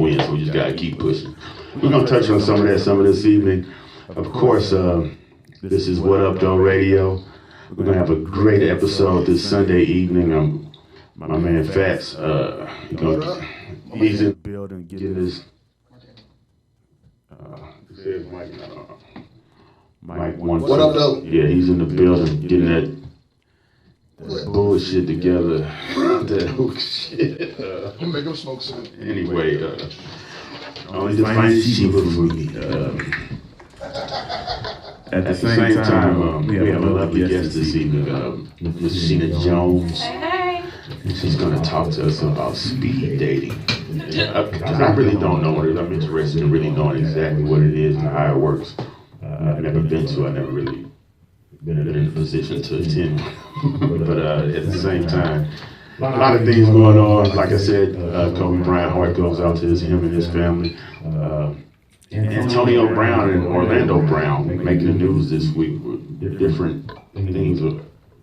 win, so we just gotta keep pushing. We're gonna touch on some of that this evening. Of course, this is What Up Doe Radio. We're gonna have a great episode this Sunday evening. My man Fats, he's in the building getting his. Mike one. What up, though? Yeah, he's in the building getting that bullshit together. That shit. Make him smoke some. Anyway, only the finest Sheena for me. At the same time, we have a lovely guest this evening, Miss Sheena Jones. Hey. She's going to talk to us about speed dating. Because I really don't know what it is. I'm interested in really knowing exactly what it is and how it works. I've never been to. I never really been in a position to attend. But at the same time, a lot of things going on. Like I said, Kobe Bryant heart goes out to him and his family. Antonio Brown and Orlando Brown making the news this week with different things of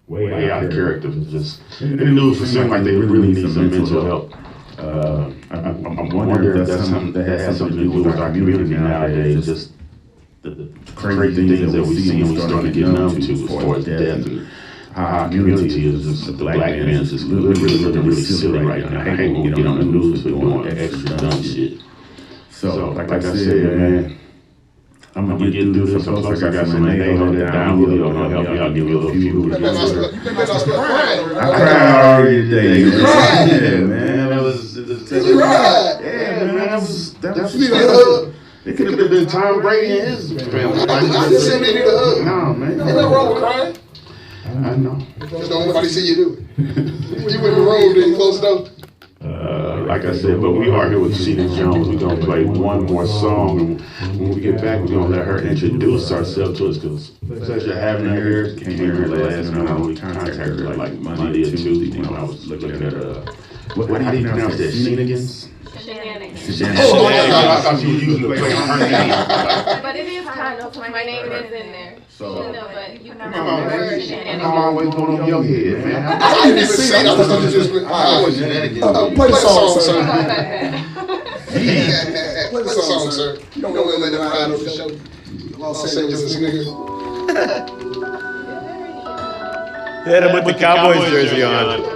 way out of character. Just in the news for something like they really need some mental help. I'm wondering if that's something that has something to do with our community nowadays. Just the crazy things that we see and we start to get numb to as far as death and how our community is just, the black man is just really looking really silly right now. I hate when we get on the news for doing extra dumb shit. So, like I said, man, I'm gonna get through this. Plus, I got some names on that down. I'm gonna help you out, give you a little few. I cried already today. Yeah, man. That was. Yeah, man. That was. It could have been Tom Brady and his family. I just said they need a hug. No, man. Ain't nothing wrong with crying. I know. Just don't nobody see you do it. You went the road, then you closed the door. Like I said, but we are here with Sheena Jones. We're going to play one more song. And when we get back, we're going to let her introduce herself to us because pleasure having her here. Came here last night. We contacted her like Monday or Tuesday when I was looking at her. How do you pronounce that? Shenanigans? Shenanigans. I thought she was using the play on her name. But it is kind of, my name is in there. So, but you come on, man. I'm always going over your head, man. I didn't even say that. I thought you just went, play the song, sir. Play the song, sir. You don't want to let them ride on the show. Los Angeles nigga. Hit him with the Cowboys jersey on.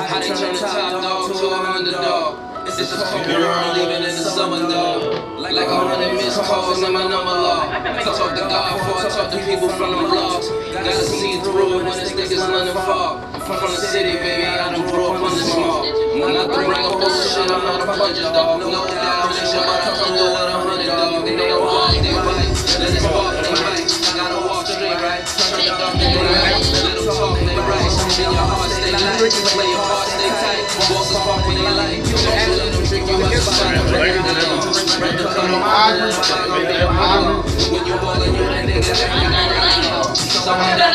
How they turn the top dog to a underdog. It's just a fucking world living in the summer dog. Like 100 missed calls in my number log. Talk to God before I talk to people from the blogs. Gotta see through it when this nigga's London fog. I'm from the city, baby, I done grew up on the small. I'm not the bring up bullshit shit, I'm not a puncher dog. No doubt, I'm sure I come through with 100 dog. They know why they fight. Let it spark, they fight. I gotta walk straight, right? Turn it up, they right. Little talk, they right. In your heart, stay light. Play your part, stay tight. Walk the park when you like. Don't let them trick you up, spot them. Right to come on, when you ballin', you're a nigga that you got. Someone that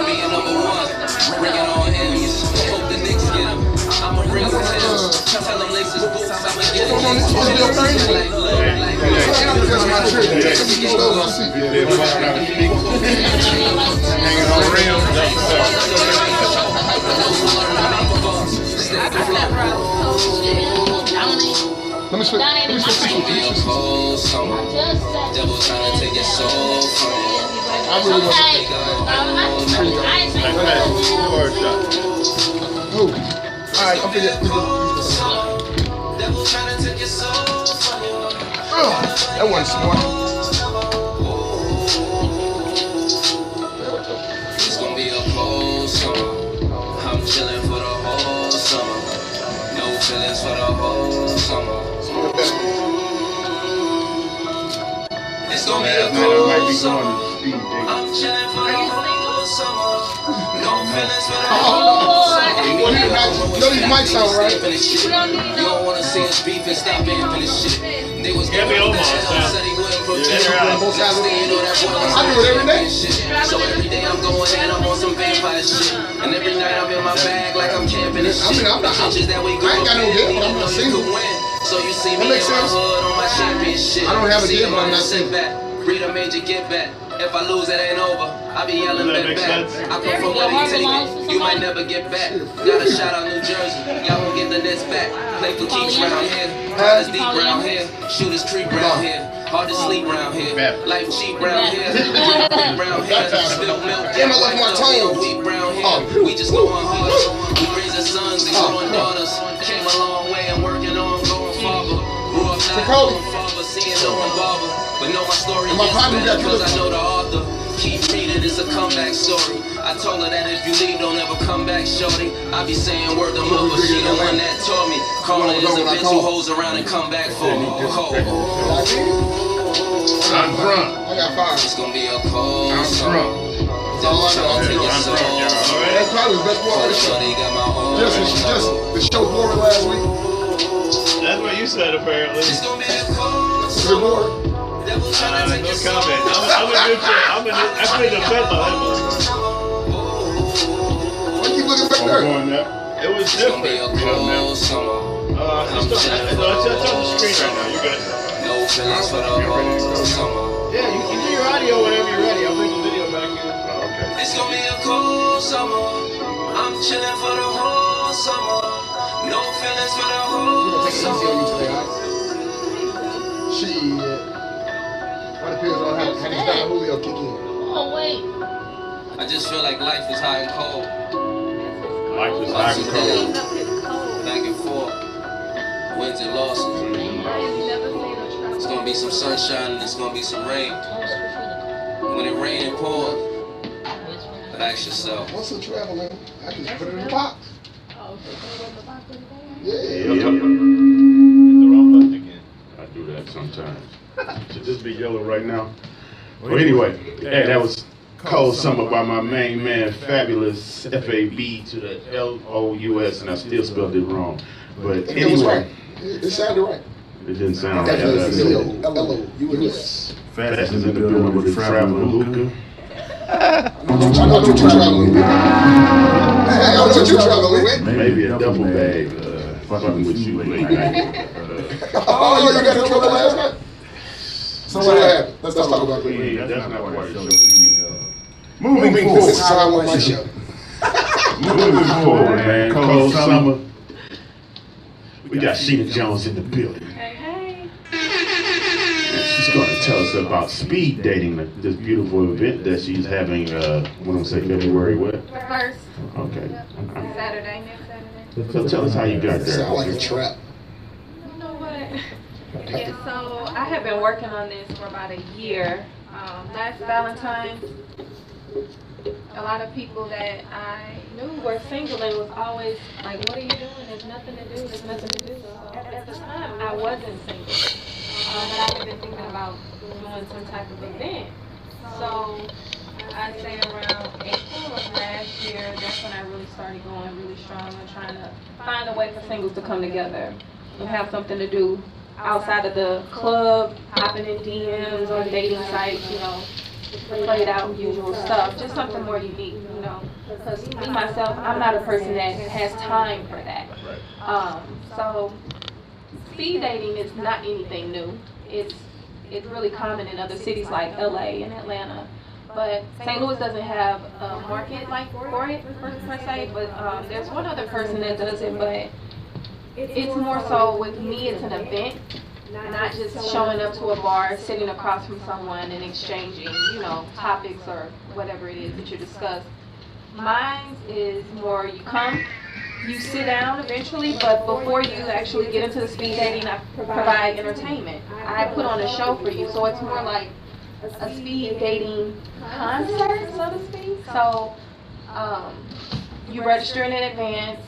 being number one, bring it on him. Hope the Knicks get him. I'ma bring him him. Tell him lace his boots, I'ma get Let me switch. Devil trying to take your soul from you. I really want Alright, I'm figuring. Devil trying to take your soul from you. That wasn't smart. It's gonna be a cold summer. I'm chilling for the whole summer. No feelings for the whole summer. It's gonna be a cold summer. I'm chilling for the whole summer. No feelings for the whole summer. You know these mics sound right. You don't wanna see us beef and stop amping this shit. They was giving me that shit. Said he wouldn't protect me. Next thing you know, that boy was I do it every day. So every day I'm going in, I'm on some vampire shit. And every night I'm in my bag like I'm camping this shit. I'm not. I ain't got no deal, but I'm not single. So you see me in my hood on my champion shit. I don't have a deal, but I'm not sit back. Read a major get back. If I lose, it ain't over. I be yelling back. I come from where they take it. You might never get back. Got a shout out New Jersey. Y'all gon' get the Nets back. Play for keeps round here. Riders deep round here. Shooters creep round here. Hard to sleep round here. Life cheap round here. Round here. Spill milk. Damn, I left my tongue. Weak round here. We just going hard. We raising sons and growing daughters. Came a long way and working on growing father. Grew up not growing father. Seeing no one barber. But know my story gets better because I know the author. Keep reading, it's a comeback story. I told her that if you leave, don't ever come back, shorty. I be saying word to mother, she the one that taught me. Karma is a bitch who holds around and come back for me. I'm drunk. I got 5. It's gonna be a cold drunk. That's probably the best part of the show. Just the show board last week. That's what you said, apparently. It's gonna be a cold Good board. No comment. I'm a neutral. I played the fence on that one. Why you keep looking back there? It was different. It's It's on the screen right now. You got it. no feelings for the whole summer. Yeah, you can do your audio whenever you're ready. I'll bring the video back in. Okay. It's gonna be a cold summer. I'm chilling for the whole summer. No feelings for the whole summer. Shit. What depends on how this guy Julio kick in. Oh, wait. I just feel like life is hot and cold. Life is hot and cold. Back and forth. Wins and losses. It's gonna be some sunshine and it's gonna be some rain. When it rains and pours, ask yourself. What's the travel, man? I can just put it in the box. Yeah. Yep. The wrong button again. I do that sometimes. Should this be yellow right now? Well, anyway, hey, that was Cold Summer by my main man, Fabulous, F-A-B to the L-O-U-S, and I still spelled it wrong. But It was right. anyway, It sounded right. it didn't sound right. L-O-U-S. Fast is in the building with the traveling Luca. I know what you're traveling with. I know what you're traveling with. Maybe a double bag, fucking with you late night. Oh, you got in trouble last night? So what happened? Let's talk about it. That's not part of the show. Moving forward. This is how I want my show. Moving forward, man. Cold summer. We got Sheena Jones in the building. Hey, hey. And she's going to tell us about speed dating, this beautiful event that she's having, when I say February, what? First. Okay. Saturday, next Saturday. So tell us how you got there. Sound like a trap. You know what? Yeah, so I have been working on this for about a year. Last Valentine's, a lot of people that I knew were single and was always like, what are you doing? There's nothing to do. There's nothing to do. So at the time, I wasn't single. But I had been thinking about doing some type of event. So I'd say around April of last year, that's when I really started going really strong and trying to find a way for singles to come together and have something to do outside of the club, hopping in DMs or dating sites, you know, played out usual stuff, just something more unique, you know, because me, myself, I'm not a person that has time for that. So speed dating is not anything new. It's really common in other cities like LA and Atlanta. But St. Louis doesn't have a market like for it per se, but there's one other person that does it, but it's more so with me, it's an event, not just showing up to a bar, sitting across from someone and exchanging, you know, topics or whatever it is that you discuss. Mine is more you come, you sit down eventually, but before you actually get into the speed dating, I provide entertainment. I put on a show for you, so it's more like a speed dating concert, so to speak. So you register in advance.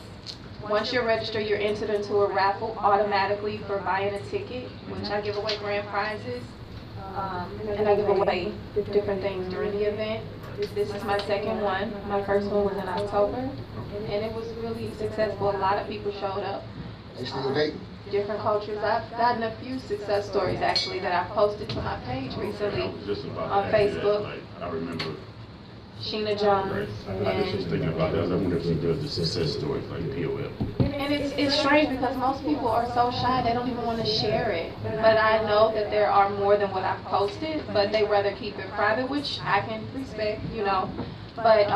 Once you're registered, you're entered into a raffle automatically for buying a ticket, which I give away grand prizes, and I give away different things during the event. This is my second one. My first one was in October, and it was really successful. A lot of people showed up. They still dating? Different cultures. I've gotten a few success stories actually that I've posted to my page recently I was just about on to ask you that. Facebook. Like, I remember. Sheena Jones. I was just thinking about that. I wonder if she does the success stories like POL. And it's strange because most people are so shy they don't even want to share it. But I know that there are more than what I've posted, but they rather keep it private, which I can respect, you know. But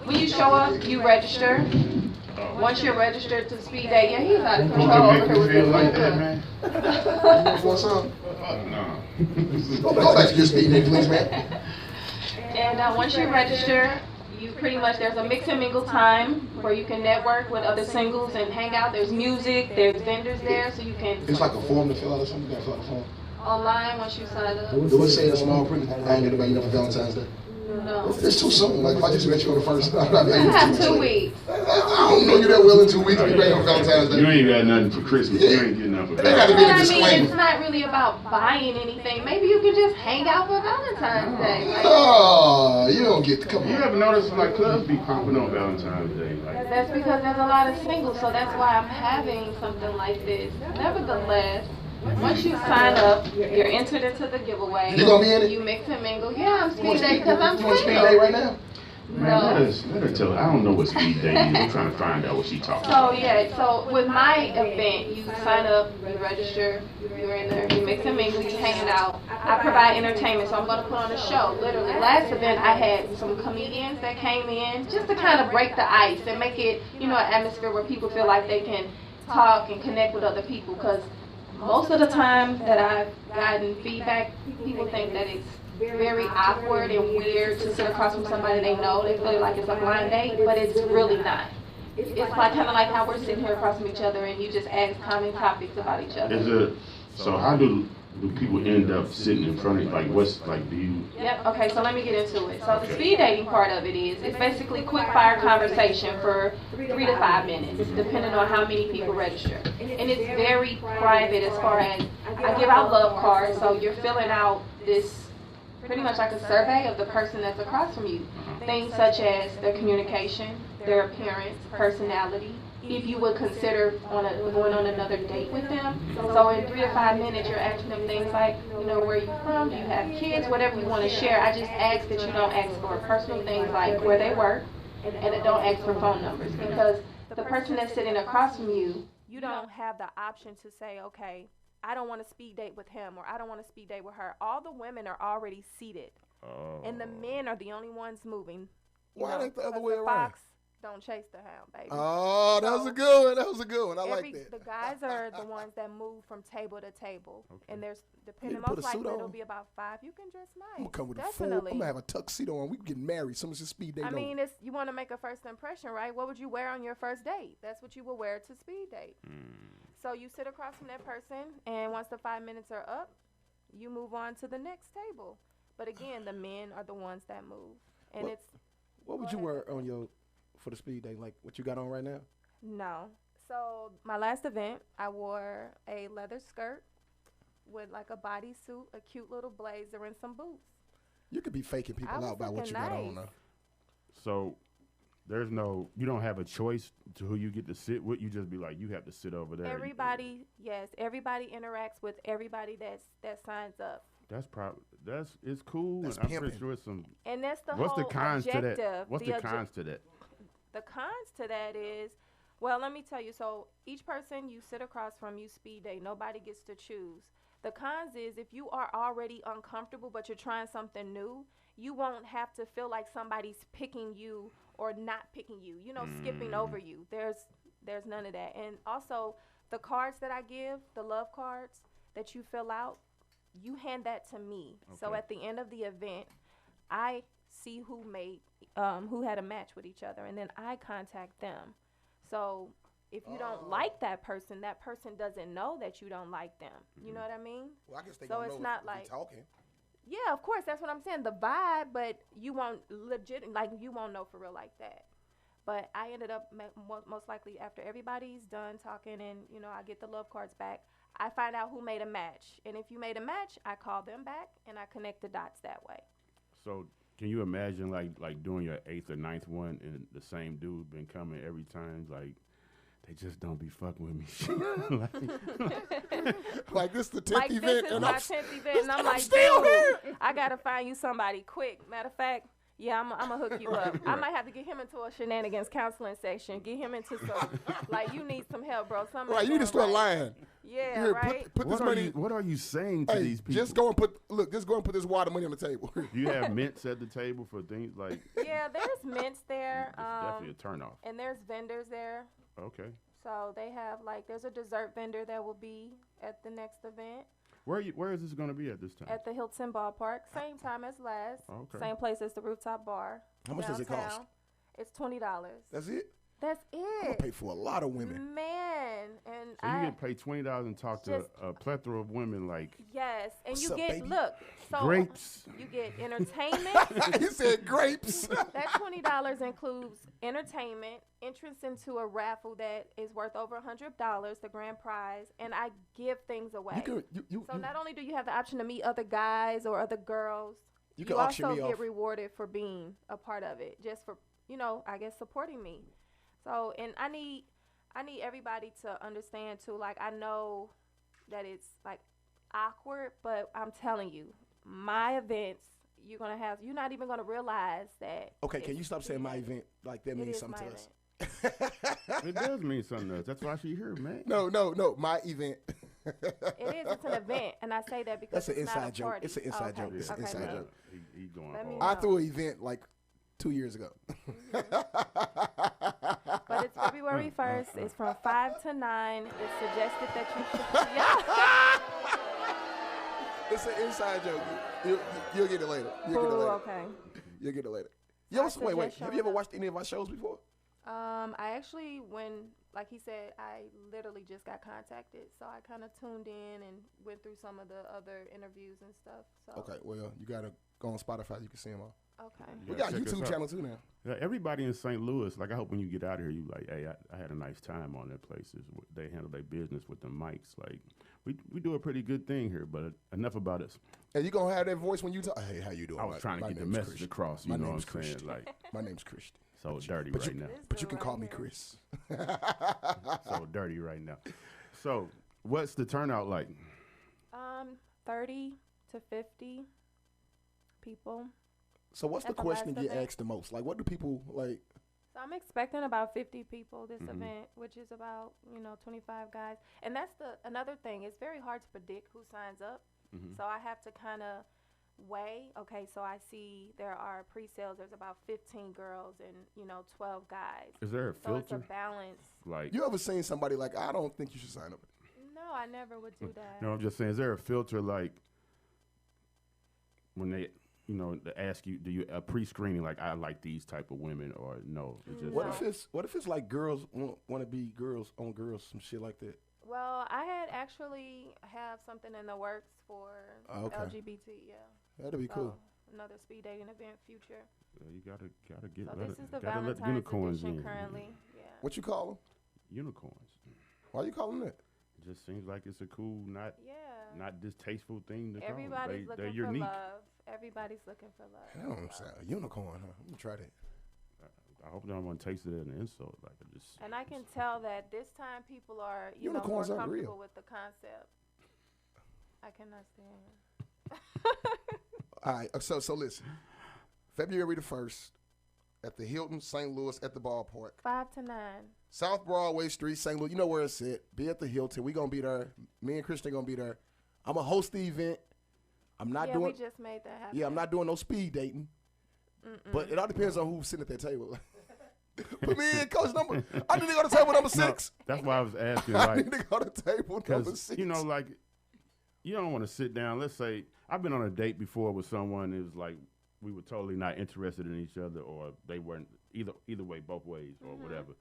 when you show up, you register. Once you're registered to speed date, yeah, he's out of control over here with feel his like that, hookah. man? You want some? No. Go back to your speed date, please, man. And once you register, you pretty much, there's a mix and mingle time where you can network with other singles and hang out. There's music, there's vendors there, so you can. It's like a form to fill out or something. You gotta fill out a form. Online once you sign up. Do it say in a small print? I ain't gonna buy you for Valentine's Day. No. It's too soon. Like if I just met you on the first, I have 2 weeks. I don't know you that well in 2 weeks to be ready on Valentine's Day. You ain't got nothing for Christmas. You ain't getting nothing for They gotta be But a I mean, disclaimer. it's not really about buying anything. Maybe you can just hang out for Valentine's Day. Like, Oh, you don't get. Come You on. ever notice like clubs be popping on Valentine's Day? Like, that's because there's a lot of singles, so that's why I'm having something like this. Nevertheless, once you sign up, you're entered into the giveaway. You gonna be in it? You mix and mingle. Yeah, I'm You want speed date because I'm you want speed single. date right now? man, No. let her tell her. I don't know what speed date is. I'm trying to find out what she talking So about. yeah, so with my event, you sign up, you register, you're in there, you mix and mingle, you hanging out. I provide entertainment, so I'm gonna put on a show. Literally, last event I had some comedians that came in just to kind of break the ice and make it, you know, an atmosphere where people feel like they can talk and connect with other people. Because most of the time that I've gotten feedback, people think that it's very awkward and weird to sit across from somebody they know. They feel like it's a blind date, but it's really not. It's like kind of like how we're sitting here across from each other and you just ask common topics about each other. Is it? So how do people end up sitting in front of you? Like what's like? Do you? Yep, okay, so let me get into it. So the speed dating part of it is, it's basically quick fire conversation for 3 to 5 minutes, depending on how many people register. And it's very private as far as, I give out love cards, so you're filling out this, pretty much like a survey of the person that's across from you. Things such as their communication, their appearance, personality, if you would consider going on another date with them. So in 3 to 5 minutes, you're asking them things like, you know, where are you from? Do you have kids? Whatever you want to share. I just ask that you don't ask for personal things like where they work, and don't ask for phone numbers, because the person that's sitting across from you, you don't have the option to say, okay, I don't want to speed date with him, or I don't want to speed date with her. All the women are already seated, and the men are the only ones moving. Why ain't the other 'cause way around? fox don't chase the hound, baby. Oh, that was a good one. That was a good one. I like that. The guys are the ones that move from table to table, and there's depending put most a suit likely it'll on. be about 5. You can dress nice. I'm gonna come with a full. Definitely. I'm gonna have a tuxedo on. We getting married. Someone's just speed date. I mean, it's, you want to make a first impression, right? What would you wear on your first date? That's what you will wear to speed date. So you sit across from that person, and once the 5 minutes are up, you move on to the next table. But again, the men are the ones that move, and What would you wear on your for the speed date? Like what you got on right now? No. So my last event, I wore a leather skirt with like a bodysuit, a cute little blazer, and some boots. You could be faking people I was out by what looking you got on nice. though. So there's no, you don't have a choice to who you get to sit with. You just be like, you have to sit over there. Everybody, yes, everybody interacts with everybody that signs up. It's cool. That's and I'm pretty pimping. sure it's some. And that's the What's whole the cons to objective. that? What's the cons to that? The cons to that is, well, let me tell you. So each person you sit across from, you speed date. Nobody gets to choose. The cons is if you are already uncomfortable, but you're trying something new, you won't have to feel like somebody's picking you or not picking you. You know, skipping over you. There's none of that. And also, the cards that I give, the love cards that you fill out, you hand that to me. Okay. So at the end of the event, I see who had a match with each other, and then I contact them. So if you don't like that person doesn't know that you don't like them. You know what I mean? Well, I guess they so don't it's know not if like talking. Yeah, of course, that's what I'm saying. The vibe, but you won't you won't know for real like that. But I ended up most likely after everybody's done talking, and you know I get the love cards back, I find out who made a match, and if you made a match, I call them back and I connect the dots that way. So Can you imagine like doing your 8th or 9th one and the same dude been coming every time? Like they just don't be fucking with me. Like this the 10th Like event, this is and my I'm 10th event, and I'm like, still dude, here. I gotta find you somebody quick. Matter of fact, yeah, I'm gonna hook you up. I might have to get him into a shenanigans counseling section. Get him into some, like, you need some help, bro. Something Right, you need to start lying. Yeah, Here, right. put this money. What are you saying to Hey, these people? just go and put this water money on the table. You have mints at the table for things like. Yeah, there's mints there. It's definitely a turnoff. And there's vendors there. Okay. So they have there's a dessert vendor that will be at the next event. Where is this going to be at this time? At the Hilton Ballpark, same time as last. Okay. Same place as the rooftop bar. How much does it cost? downtown. It's $20. That's it. That's I'm gonna it. pay for a lot of women. Man, and So you get paid $20 and talk to a plethora of women like yes, and What's you up, get baby? so grapes. You get entertainment. He said grapes. That $20 includes entertainment, entrance into a raffle that is worth over $100, the grand prize, and I give things away. So not only do you have the option to meet other guys or other girls, You you can auction also me get off. rewarded for being a part of it, just for I guess supporting me. So and I need everybody to understand too. Like I know that it's like awkward, but I'm telling you, my events. You're not even gonna realize that. Okay, can you stop saying my event? Like that means something to us. It does mean something to us. That's why she's here, man. No, my event. It's an event, and I say that because That's an it's not inside a joke. party. It's an inside Okay. joke. It's an Okay, inside well, joke. He going Let me hard. I threw an event like 2 years ago. But it's February 1st. It's from 5 to 9. It's suggested that you It's an inside joke. You'll get it later. okay. You'll get it later. Yo, I wait. suggest Have you ever showing watched any of our shows before? I actually, like he said, I literally just got contacted. So I kind of tuned in and went through some of the other interviews and stuff. So Okay, well, you got to go on Spotify. You can see them all. Okay. We got a check us YouTube out. channel too now. Yeah, everybody in St. Louis, like I hope when you get out of here, you like, hey, I had a nice time on their places. They handle their business with the mics. Like we do a pretty good thing here, but enough about us. And you going to have that voice when you talk. Hey, how you doing? I was trying to get the message across. You My know what I'm name's saying? Christian. Like My name's Christian. so dirty but right you- now. But you can Right call me here. Chris. So dirty right now. So what's the turnout like? 30 to 50 people. So what's the At the question last you get event. asked the most? Like, what do people like? So I'm expecting about 50 people this event, which is about 25 guys. And that's another thing. It's very hard to predict who signs up. So I have to kind of weigh. Okay, so I see there are pre-sales. There's about 15 girls and 12 guys. Is there a So it's a filter? balance. Like You ever seen somebody like, I don't think you should sign up? No, I never would do that. no, I'm just saying, is there a filter like when they they ask you, do you a pre-screening like I like these type of women or no? It's just What like, if it's like girls want to be girls on girls, some shit like that? Well, I had actually have something in the works for Okay. LGBT. Yeah. That'd be cool. Another speed dating event future. you gotta get So let this it- is the gotta let Valentine's unicorns edition in. currently. Yeah. What you call them? Unicorns. Why you call them that? It just seems like it's a cool, Yeah. not distasteful thing to call them. Everybody's They're looking for unique. love. Everybody's looking for love. I don't say a unicorn, huh? I'm gonna try that. I hope no one takes it as an insult. Like it just. And I can tell that this time people are, more Unicorns aren't comfortable real. with the concept. I cannot stand. All right, so listen. February the 1st at the Hilton, St. Louis, at the ballpark. 5 to 9. South Broadway Street, St. Louis. You know where it's at. Be at the Hilton. We gonna be there. Me and Christian gonna be there. I'm gonna host the event. I'm not Yeah, doing. we just made that happen. Yeah, I'm not doing no speed dating. But it all depends on who's sitting at that table. Put me in, coach number. I need to go to table number 6. That's why I was asking. I Like, need to go to table number because 6. like you don't want to sit down. Let's say I've been on a date before with someone. It was like we were totally not interested in each other, or they weren't either way, both ways, or whatever.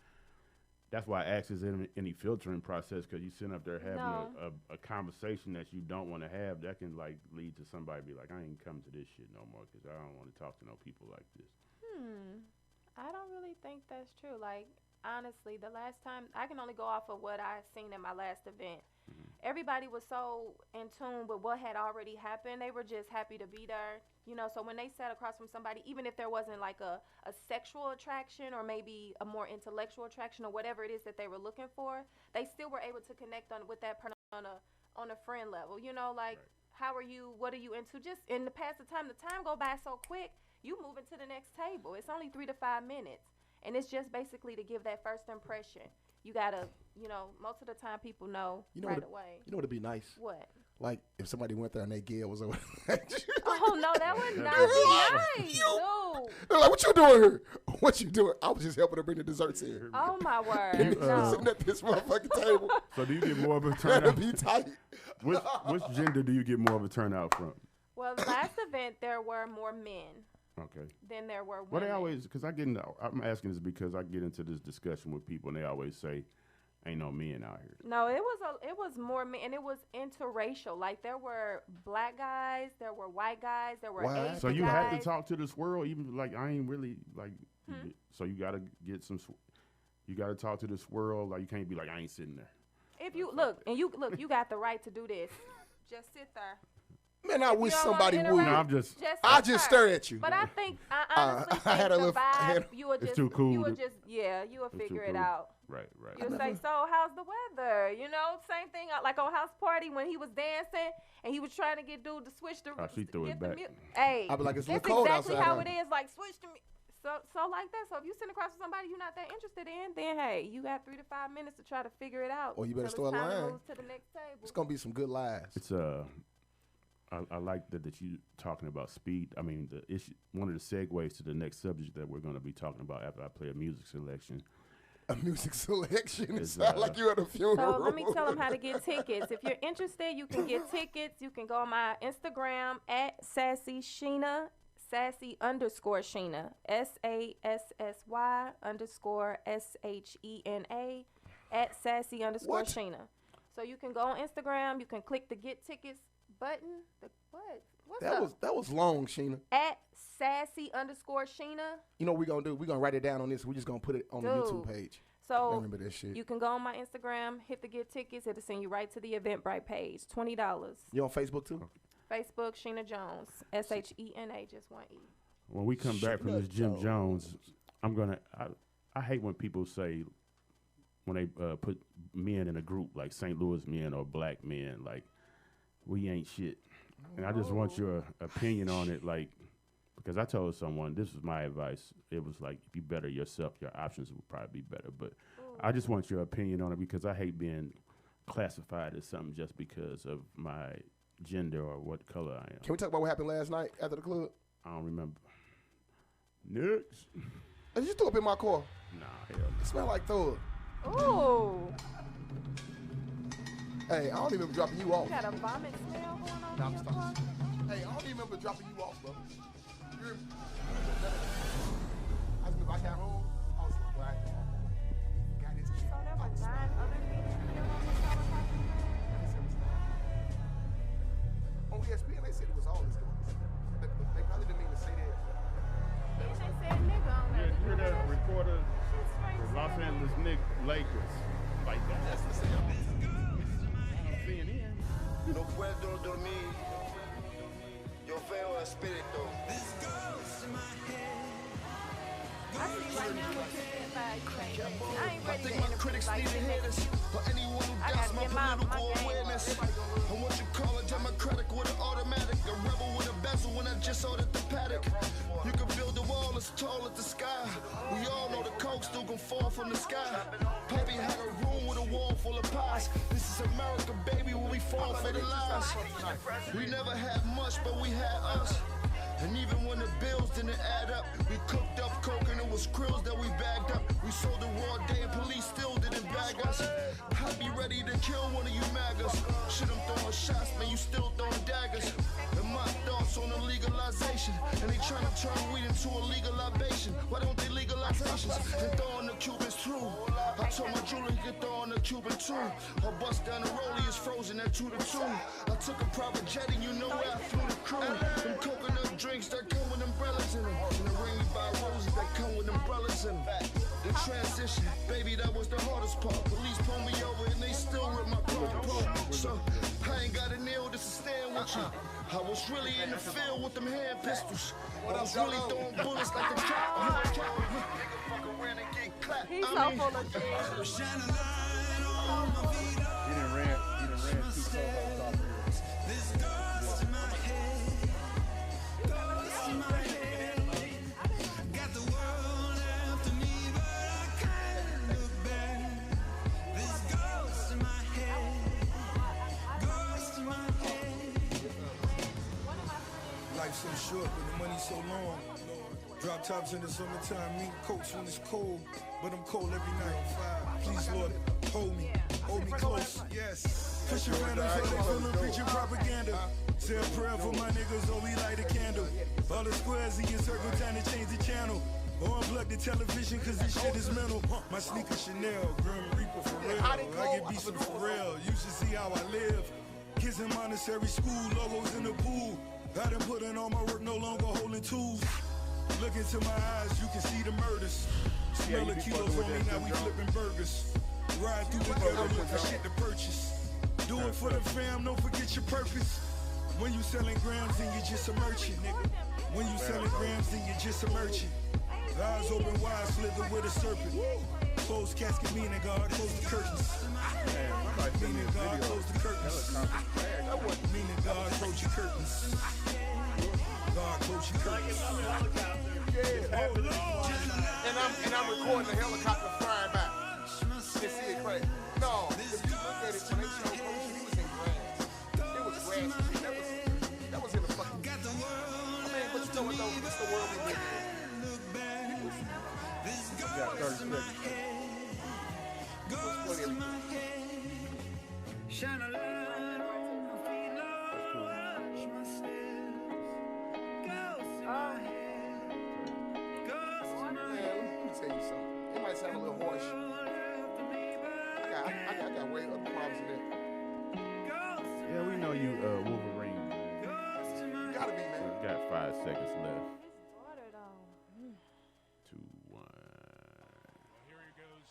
That's why I asked, is there any filtering process? Because you sit up there having a conversation that you don't want to have, that can like lead to somebody be like, I ain't come to this shit no more because I don't want to talk to no people like this. I don't really think that's true. Like, honestly, the last time, I can only go off of what I seen in my last event. everybody was so in tune with what had already happened. They were just happy to be there. You know, so when they sat across from somebody, even if there wasn't like a sexual attraction or maybe a more intellectual attraction or whatever it is that they were looking for, they still were able to connect with that person on a friend level. You know, like, how are you? What are you into? Just in the past of time, the time go by so quick, you move into the next table. It's only 3 to 5 minutes. And it's just basically to give that first impression. You got to, you know, most of the time people know, right away. You know what would be nice? What? Like, if somebody went there and their gear was over. Oh, no, that would not be nice. No. They're like, what you doing here? What you doing? I was just helping to bring the desserts here. Oh, my word. No. Sitting at this motherfucking table. So do you get more of a turnout? That'd be tight. Which gender do you get more of a turnout from? Well, last event, there were more men. Okay. Than there were women. Well, they always, because I'm asking this because I get into this discussion with people and they always say, ain't no men out here. No, it was more men, and it was interracial. Like, there were black guys, there were white guys, there were Asian guys. So you had to talk to the swirl, even like I ain't really like. So you got to get some. You got to talk to the swirl. Like, you can't be like, I ain't sitting there. If you look, you got the right to do this. Just sit there. Man, I wish somebody would. No, I just stare at you. But I think, I honestly think the vibe, you would just, it's too cool. You would just, you would figure it out. Right. You would say, so how's the weather? You know, same thing like on House Party when he was dancing and he was trying to get dude to switch the. She threw it back. Hey, I'd be like, it's that's cold exactly outside, how it is. Like, switch to me. So like that. So if you sit across from somebody you're not that interested in, then hey, you got 3 to 5 minutes to try to figure it out. Or you better start lying. Move to the next table. It's gonna be some good lies. It's I like that you talking about speed. I mean, the issue. One of the segues to the next subject that we're going to be talking about after I play a music selection. A music selection? It sounds like you're at a funeral. So let me tell them how to get tickets. If you're interested, you can get tickets. You can go on my Instagram at Sassy Sheena, Sassy _ Sheena, SASSY_SHENA at Sassy _ Sheena. So you can go on Instagram. You can click the get tickets button. That was long, Sheena. At Sassy _ Sheena. You know what we're gonna do? We're gonna write it down on this. We're just gonna put it on the YouTube page. So remember that shit. You can go on my Instagram, hit the get tickets. It'll send you right to the Eventbrite page. $20. You on Facebook too? Facebook, Sheena Jones, SHENA, just 1 E. When we come back from this Jim Jones, I hate when people say, when they put men in a group like St. Louis men or black men, like, we ain't shit. And I just want your opinion on it, like, because I told someone, this was my advice. It was like, if you better yourself, your options would probably be better. But I just want your opinion on it because I hate being classified as something just because of my gender or what color I am. Can we talk about what happened last night after the club? I don't remember. Next. Did you throw up in my car? Nah, hell no. It smelled like thug. Ooh. Hey, I don't even remember dropping you off. You got a vomit smell going on in your car? Hey, I don't even remember dropping you off, bro. I remember I got home. I was like, right. Got this. So there were 9 other people killed on the South. On ESPN, they said it was all this guys. They probably didn't mean to say that. And they said nigga on there. You hear that reporter? The Los Angeles Lakers. Like that. That's the same. CNN. No puedo dormir. Yo veo espíritu. I see right now what you're saying by you ain't ready. I ain't ready to My critics need to hear this. For anyone who doubts my political awareness. I'm what you call a democratic with an automatic. A rebel with a bezel when I just ordered the paddock. You can build a wall as tall as the sky. We all know the coke still gon' fall from the sky. Pappy had a room with a wall full of pies. This is America, baby, where we fall for the lies. We never had much, but we had us. And even when the bills didn't add up, we cooked up coke and it was krills that we bagged up. We sold the raw day and police still didn't bag us. I'd be ready to kill one of you MAGAs. Shit, I'm throwing shots, man, you still throwing daggers. And my thoughts on the legalization. And they trying to turn weed into a legal libation. Why don't they legalize Haitians and throw in the Cubans too? I told my jeweler he could throw in the Cuban too. I bust down the rollie, is frozen at 2 to 2. I took a private jet and you know where I flew the crew. Them coconut drinks that come with umbrellas in them. And the ring we buy roses that come with umbrellas in them. The transition, baby, that was the hardest part. Police pulled me over and they still rip my car apart. So I was really in the field with them hand pistols. I was really throwing bullets like the cat. Nigga fuck around and get clapped. He's so full of shit. He done ran 2 co-hosts off here. Life's so short, but the money's so long. Drop tops in the summertime, mean coats when it's cold, but I'm cold every night. Please, Lord, hold me close. Yes. Push your random, feeling preaching propaganda. Say a prayer for my niggas, or we light a candle. All the squares in your circle, time to change the channel. Or unplug the television, cause this shit is mental. My sneaker Chanel, Grim Reaper for real. I get beastin' for real. You should see how I live. Kids in Montessori school, logos in the pool. I done put in all my work, no longer holding tools. Look into my eyes, you can see the murders. Smell the kilos on me, now we flipping burgers. Ride through the ghetto, look for shit to purchase. Do it for the fam, don't forget your purpose. When you selling grams, then you're just a merchant, nigga. When you selling grams, then you're just a merchant. Eyes open wide, slither with a serpent. Close casket, meaning God, close the curtains. Meaning God, close the curtains. Meaning God, close your curtains. God, close your curtains. Yeah. Oh, Lord. And I'm recording the helicopter flying by. You see it crazy. No, if you look at it, when they showed Coach, he was in grass. It was grass. That was in the fucking. I mean, but you know what though? This is the world we live in. Yeah, 30 seconds. Shine a light on my feet, Lord, watch my steps. Ghost in my head, ghost in my head. Let me tell you something. It might sound a little harsh. I got way up problems in there. Yeah, we know you, Wolverine. You gotta be, man. We got 5 seconds left. His daughter, though. 2, 1. Here he goes.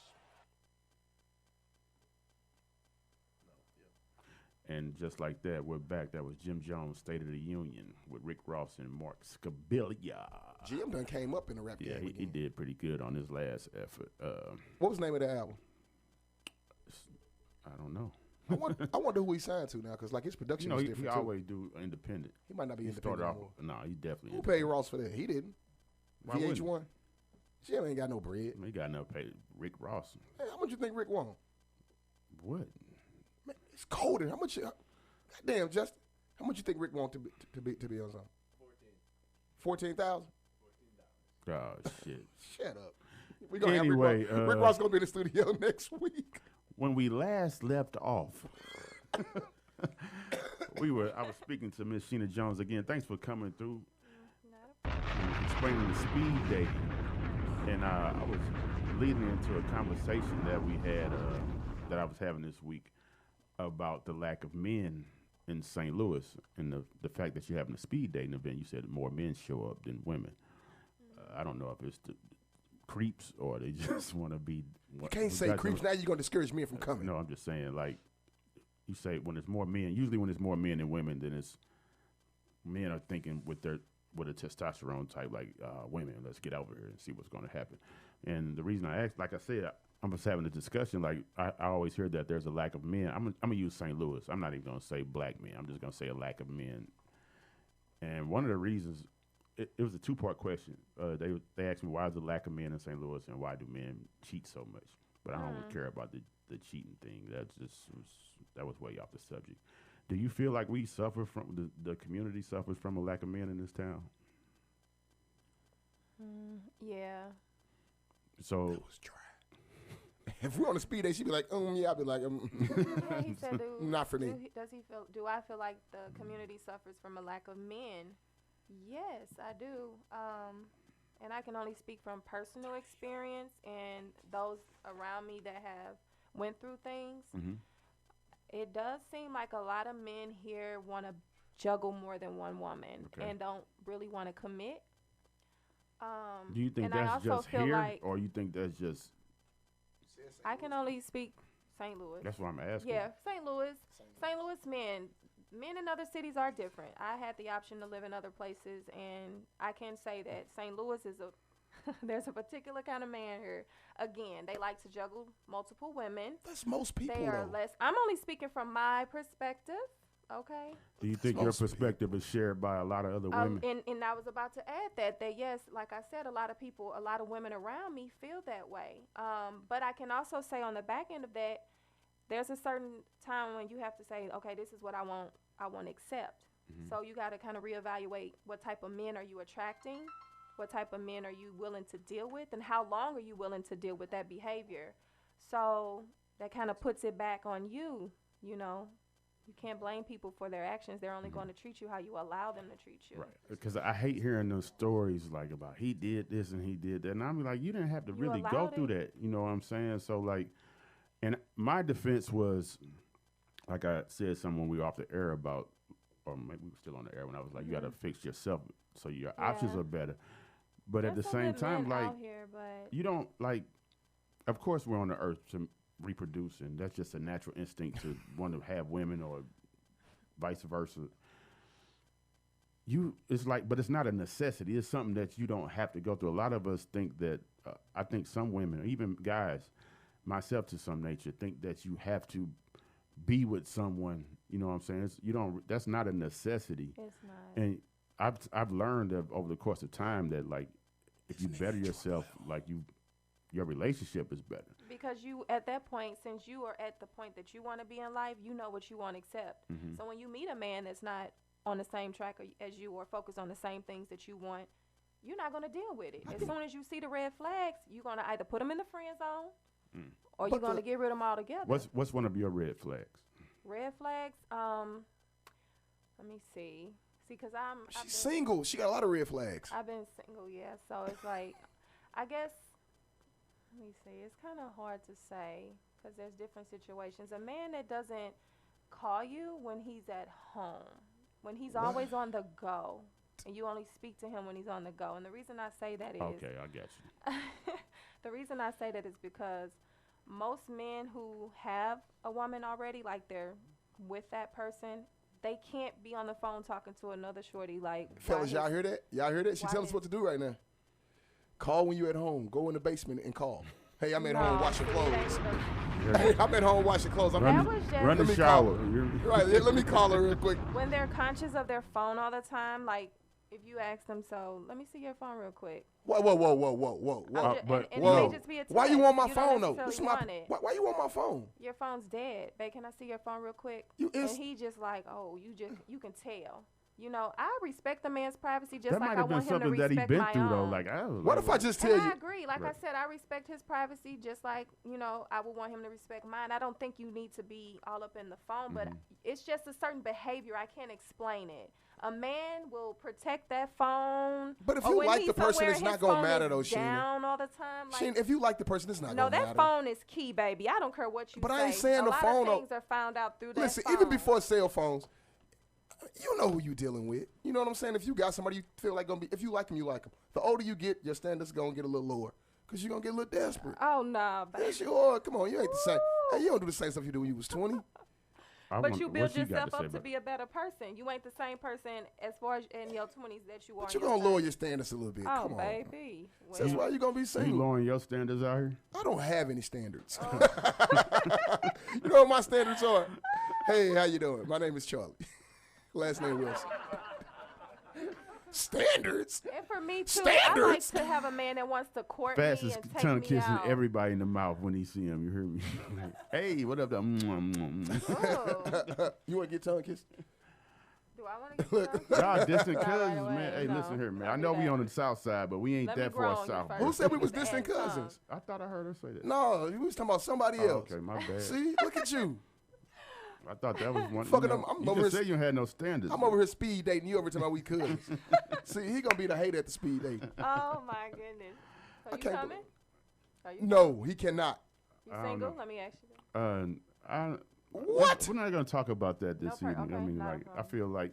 And just like that, we're back. That was Jim Jones' State of the Union with Rick Ross and Mark Scabilia. Jim done came up in the rap Yeah, game. he did pretty good on his last effort. What was the name of the album? I don't know. I wonder who he signed to now, because like his production You know, is he different too. always do independent. He might not be He independent started off. anymore. No, he definitely. Who paid Ross for that? He didn't. Why wouldn't he? VH1. Jim ain't got no bread. He got enough pay. Rick Ross. Hey, how much you think Rick won? What? Man, it's colder. How much? Goddamn, Justin. How much you think Rick want to be on something? 14,000. Oh shit. Shut up. We gonna Anyway, have Rick Ross gonna be in the studio next week. When we last left off, I was speaking to Miss Sheena Jones again. Thanks for coming through and explaining the speed dating. And I was leading into a conversation that we had, that I was having this week about the lack of men in St. Louis and the fact that you're having a speed dating event. You said more men show up than women. I don't know if it's the creeps or they just want to be. You can't say creeps. Now you're gonna discourage me from coming. No, I'm just saying, like, you say when there's more men, usually when there's more men than women, then it's men are thinking with a testosterone type, like, women, let's get over here and see what's going to happen. And the reason I asked, like I said, I'm just having a discussion, like, I always hear that there's a lack of men. I'm going to use St. Louis. I'm not even going to say black men. I'm just going to say a lack of men. And one of the reasons, it was a 2-part question. They asked me, why is the lack of men in St. Louis and why do men cheat so much? But I don't really care about the cheating thing. That was way off the subject. Do you feel like we suffer from, the community suffers from a lack of men in this town? Yeah. So That was dry. If we're on the speed day, she'd be like, yeah, I'd be like, Yeah, he said, not for me. Do I feel like the community suffers from a lack of men? Yes, I do. And I can only speak from personal experience and those around me that have went through things. Mhm. It does seem like a lot of men here want to juggle more than one woman and don't really want to commit. Do you think and I that's also just feel here, like or you think that's just? I can only speak St. Louis. That's what I'm asking. Yeah, St. Louis. St. Louis men, men in other cities are different. I had the option to live in other places, and I can say that St. Louis is a there's a particular kind of man here. Again, they like to juggle multiple women. That's most people, They are though. less. I'm only speaking from my perspective. Okay. Do you think your perspective is shared by a lot of other women? And I was about to add that yes, like I said, a lot of women around me feel that way. But I can also say on the back end of that, there's a certain time when you have to say, okay, this is what I want to accept. So you got to kind of reevaluate what type of men are you attracting, what type of men are you willing to deal with, and how long are you willing to deal with that behavior. So that kind of puts it back on you, you know. You can't blame people for their actions. They're only going to treat you how you allow them to treat you. Right. Because I hate hearing those stories like about he did this and he did that. And I'm like, you didn't have to really go through that. You know what I'm saying? So like, and my defense was, like I said, someone we were off the air about, or maybe we were still on the air when I was like, you got to fix yourself so your options are better. But at the same time, like, you don't like, of course we're on the earth to reproduce, and that's just a natural instinct to want to have women or vice versa. It's like, but it's not a necessity. It's something that you don't have to go through. A lot of us think that, I think some women, or even guys, myself to some nature, think that you have to be with someone, you know what I'm saying? That's not a necessity. It's not. And I've learned that over the course of time that, like, if you better yourself, like your relationship is better. Because you, at that point, since you are at the point that you want to be in life, you know what you want to accept. So when you meet a man that's not on the same track as you or focused on the same things that you want, you're not going to deal with it. As soon as you see the red flags, you're going to either put them in the friend zone or you're going to get rid of them altogether. What's one of your red flags? Red flags? Let me see. See, because She's single. She got a lot of red flags. I've been single, yeah. So it's like, I guess, let me see. It's kind of hard to say because there's different situations. A man that doesn't call you when he's at home, when he's always on the go, and you only speak to him when he's on the go. And the reason I say that is... Okay, I get you. The reason I say that is because most men who have a woman already, like they're with that person, they can't be on the phone talking to another shorty like... Fellas, y'all hear that? Y'all hear that? She telling us what to do right now. Call when you're at home. Go in the basement and call. Hey, I'm at home washing clothes. Hey, I'm at home washing clothes. Run the shower. Right, let me call her real quick. When they're conscious of their phone all the time, like if you ask them, so let me see your phone real quick. Whoa. Why you want my phone though? Why you want my phone? Your phone's dead. Babe, can I see your phone real quick? And he just like, oh, you can tell. You know, I respect the man's privacy just like I want him to respect my own. Like, what if I just tell you? I agree. Like I said, I respect his privacy just like, you know, I would want him to respect mine. I don't think you need to be all up in the phone, but it's just a certain behavior. I can't explain it. A man will protect that phone. But if you like the person, it's not going to matter though, Sheena. Down all the time. Like, Sheena, if you like the person, it's not going to matter. No, that phone is key, baby. I don't care what you say. But I ain't saying the phone. A lot of things are found out through that phone. Listen, even before cell phones, you know who you dealing with. You know what I'm saying? If you got somebody you feel like if you like them, you like them. The older you get, your standards going to get a little lower because you're going to get a little desperate. Oh, nah, baby. Yes, you are. Come on, you ain't the same. Hey, you don't do the same stuff you did when you was 20. But you build yourself up to be a better person. You ain't the same person as far as in your 20s that you are. But you're going to lower your standards a little bit. Oh, come on. Baby. Well, that's why you're going to be single. You lowering your standards out here? I don't have any standards. Oh. You know what my standards are? Hey, how you doing? My name is Charlie. Last name Wilson. Standards? And for me, too, standards? I like to have a man that wants to court Fast me as and take tongue me kissing out. everybody in the mouth when he see him. You hear me? Hey, what up, though? You want to get tongue kissed? Do I want to get tongue kissed? Y'all distant Not cousins, right man. Hey, away, listen no. here, man. I Don't know do we that. on the south side, but we ain't Let me that grow far on you south. first. Who said we was Add distant tongue. cousins? I thought I heard her say that. No, we was talking about somebody else. Okay, my bad. See, look at you. I thought that was one. Fucking you I'm you over just here- said you had no standards. I'm over here speed dating. You over to my we cousins. See, he gonna be the hater at the speed dating. Oh, my goodness. So I you can't coming? Are you No, he cannot. You I don't single? know. Let me ask you that. What? We're not going to talk about that this No, evening. I okay, mean, not a like, I problem. feel like.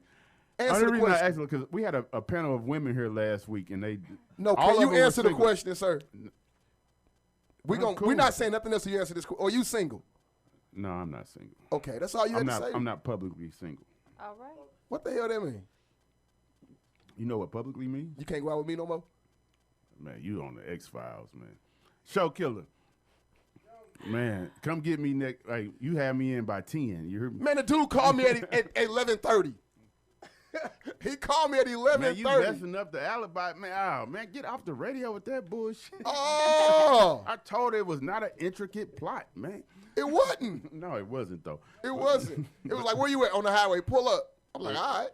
Answer Only the reason I question. asked because we had a panel of women here last week, and they. No, all can of you them were answer the single. question, sir? I'm cool. We're not saying nothing else. So you answer this. Are you single? No, I'm not single. Okay, that's all you had to say. I'm not publicly single. All right. What the hell that mean? You know what publicly means? You can't go out with me no more? Man, you on the X-Files, man. Show killer. Man, come get me next. Like, you had me in by 10. You heard me? Man, the dude called me at 11:30. He called me at 11:30. Man, you messing up the alibi. Man, man, get off the radio with that bullshit. Oh. I told it was not an intricate plot, man. It wasn't. No, it wasn't, though. It wasn't. It was like, where you at? On the highway. Pull up. I'm like, all right.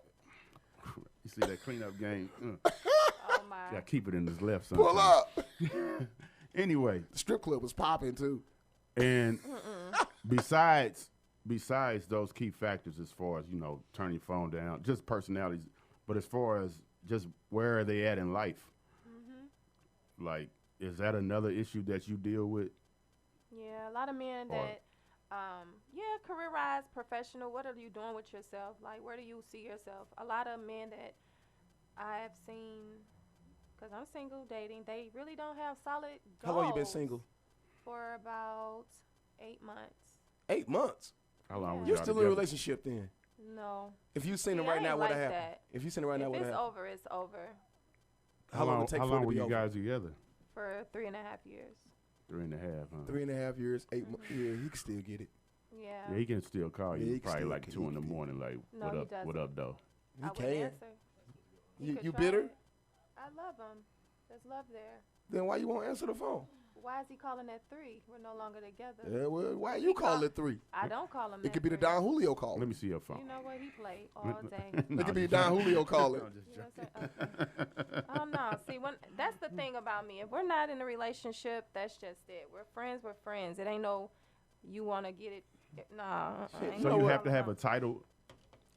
You see that cleanup game? Oh my. Gotta keep it in his left sometime. Pull up. Anyway, The strip club was popping, too. and besides those key factors as far as, you know, turning your phone down, just personalities, but as far as just where are they at in life? Like, is that another issue that you deal with? Yeah, a lot of men that, career-wise, professional, what are you doing with yourself? Like, where do you see yourself? A lot of men that I have seen, because I'm single, dating, they really don't have solid goals. How long you been single? For about 8 months. 8 months. How long was You're y'all still in a together? relationship then? No. If you seen See, him right I now, ain't what'd like happen? that. If you seen him right now, If what'd it's happen? over, it's over. How long would it take how for it long to were be you over? guys together? For 3.5 years. 3.5, huh? 3.5 years, 8 months. Yeah, he can still get it. Yeah. Yeah, he can still call Yeah, you he can probably still- like he 2 in the can- morning, like, No, what he up, what doesn't. up, though? He I would can. answer. He could You try bitter? it. I love him. There's love there. Then why you won't answer the phone? Why is he calling at 3? We're no longer together. Yeah, well, why He you call call- it 3? I don't call him It at could be the 3. Don Julio call. Let me see your phone. You know what? He played all day. It could be Don Julio calling. I'm just You know what I'm saying? Okay. Oh no. See, that's the thing about me. If we're not in a relationship, that's just it. We're friends. We're friends. It ain't no. You want to get it? Nah. ain't So no you have to all have a about- title,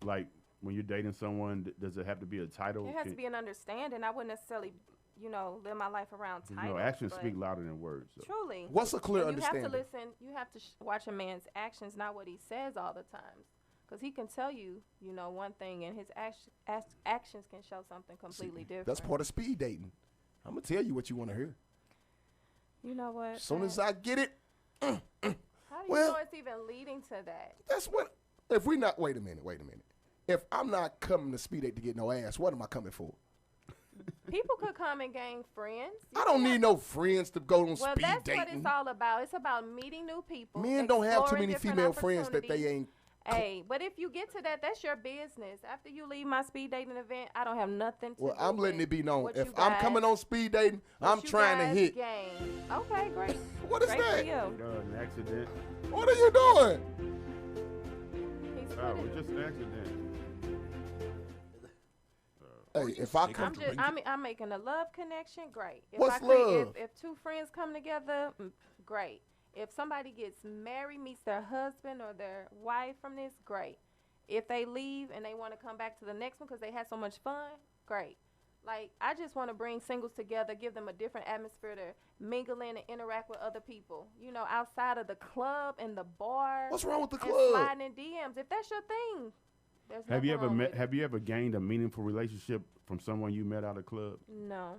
like when you're dating someone. Does it have to be a title? There has to be an understanding. I wouldn't necessarily, live my life around You titles. know, actions but speak louder than words. So. Truly. What's a clear And you have to understanding? listen. You have to watch a man's actions, not what he says all the time. Because he can tell you, one thing, and his actions can show something completely different. That's part of speed dating. I'm going to tell you what you want to hear. You know what? As soon as I get it, How do you well- know it's even leading to that? that's what. If we not, wait a minute. If I'm not coming to speed date to get no ass, what am I coming for? People could come and gain friends. I don't need no friends to go on Well, speed that's dating. what it's all about. It's about meeting new people. Men don't have too exploring many different female friends that they opportunities. ain't. Hey, but if you get to that, that's your business. After you leave my speed dating event, I don't have nothing to Well, do I'm letting with it be known. what If you I'm guys- coming on speed dating, what I'm you trying to guys hit. gain. Okay, great. What is great that? For you. An accident. What are you doing? He's Oh, putting- it's just an accident. Hey, if I come, I'm making a love connection. Great. If What's love? If two friends come together, great. If somebody gets married, meets their husband or their wife from this, great. If they leave and they want to come back to the next one because they had so much fun, great. Like, I just want to bring singles together, give them a different atmosphere to mingle in and interact with other people. Outside of the club and the bar. what's wrong with the and club? sliding in DMs. If that's your thing, there's Have you nothing ever wrong met? with Have you ever gained a meaningful relationship from someone you met at a club? it. No.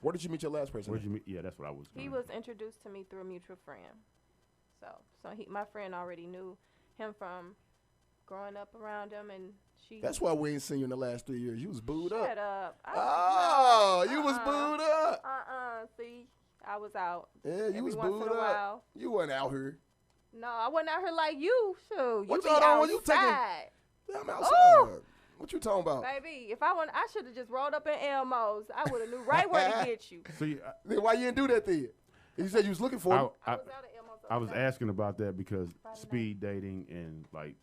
Where did you meet your last person? Where'd you meet? Yeah, that's what I was. He gonna- was introduced to me through a mutual friend. So my friend already knew him from growing up around him, and she. That's why we ain't seen you in the last 3 years. You was booed Shut up. up. Oh, you was booed up. See, I was out. Yeah, you Every was once booed in a up. while. You wasn't out here. No, I wasn't out here like you. Shoot, What you be y'all doing when you taking- outside. I'm outside. What you talking about? Baby, if I should have just rolled up in Elmo's. I would have knew right where to get you. See, Then why you didn't do that then? You said you was looking for I, him. I I, was out at Elmo's. I was outside. asking about that because Friday speed dating and like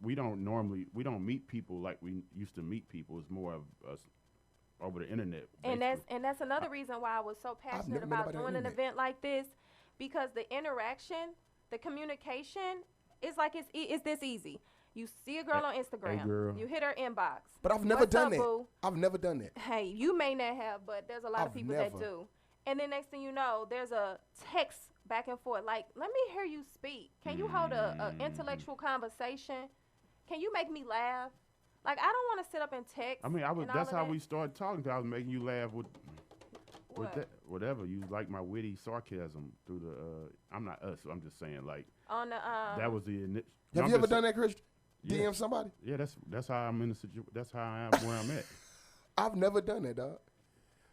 we don't meet people like we used to meet people. It's more of us over the internet. And basically. that's another reason why I was so passionate never met about nobody on doing the an internet. event like this, because the interaction, the communication, is like it's this easy. You see a girl on Instagram, girl. you hit her inbox. But I've never What's done up, that. boo? I've never done that. Hey, you may not have, but there's a lot of I've people that never. do. And then next thing you know, there's a text back and forth. Like, let me hear you speak. Can you hold a intellectual conversation? Can you make me laugh? Like, I don't want to sit up and text. I mean, and all that's of how that. we started talking. I was making you laugh with What? that, whatever. You like my witty sarcasm through the. I'm not us. I'm just saying like On the that was the. Have you ever done that, Christian? DM somebody? Yeah, that's how I'm in the situation. That's how I am where I'm at. I've never done that, dog.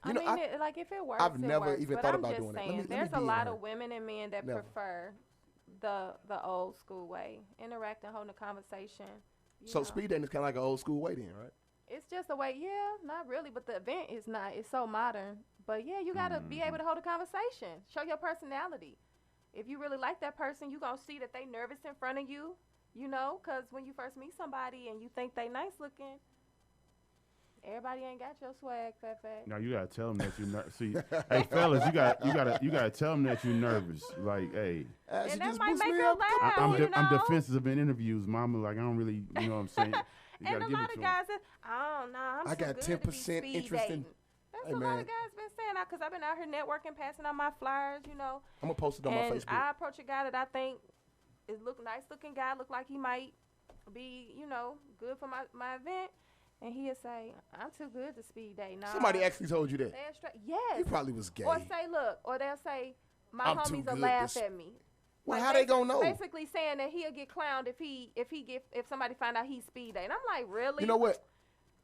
You know, like if it works, I've it never works. even But thought I'm about just doing that. saying, Let me there's a DM lot her. of women and men that Never. prefer the old school way, interacting, holding a conversation. So know. speed dating is kind of like an old school way then, right? It's just a way, yeah, not really, but the event is not. It's so modern. But yeah, you gotta be able to hold a conversation, show your personality. If you really like that person, you gonna see that they nervous in front of you, you know, because when you first meet somebody and you think they nice looking, everybody ain't got your swag, Fefe. Now you gotta tell them that you're see, hey fellas, you gotta tell them that you're nervous. Like, hey, She And that just might boosts make me her up. laugh, I'm you know? defensive in interviews, mama. Like I don't really, you know what I'm saying. You And gotta a give lot it of to 'em. guys that, I don't know, I'm I too got good to be 10% speed interest in- dating. That's Hey, a lot man. of guys been saying that because I've been out here networking, passing out my flyers, you know. I'm gonna post it on my And Facebook. I approach a guy that I think is nice looking guy, look like he might be, you know, good for my event. And he'll say, I'm too good to speed date. Nah, Somebody actually told you that. they're straight. Yes. He probably was gay. Or say, look, or they'll say, my I'm too homies will good laugh to at me. Well, Like, how they gonna know? Basically saying that he'll get clowned if somebody find out he's speed dating. I'm like, really? You know what?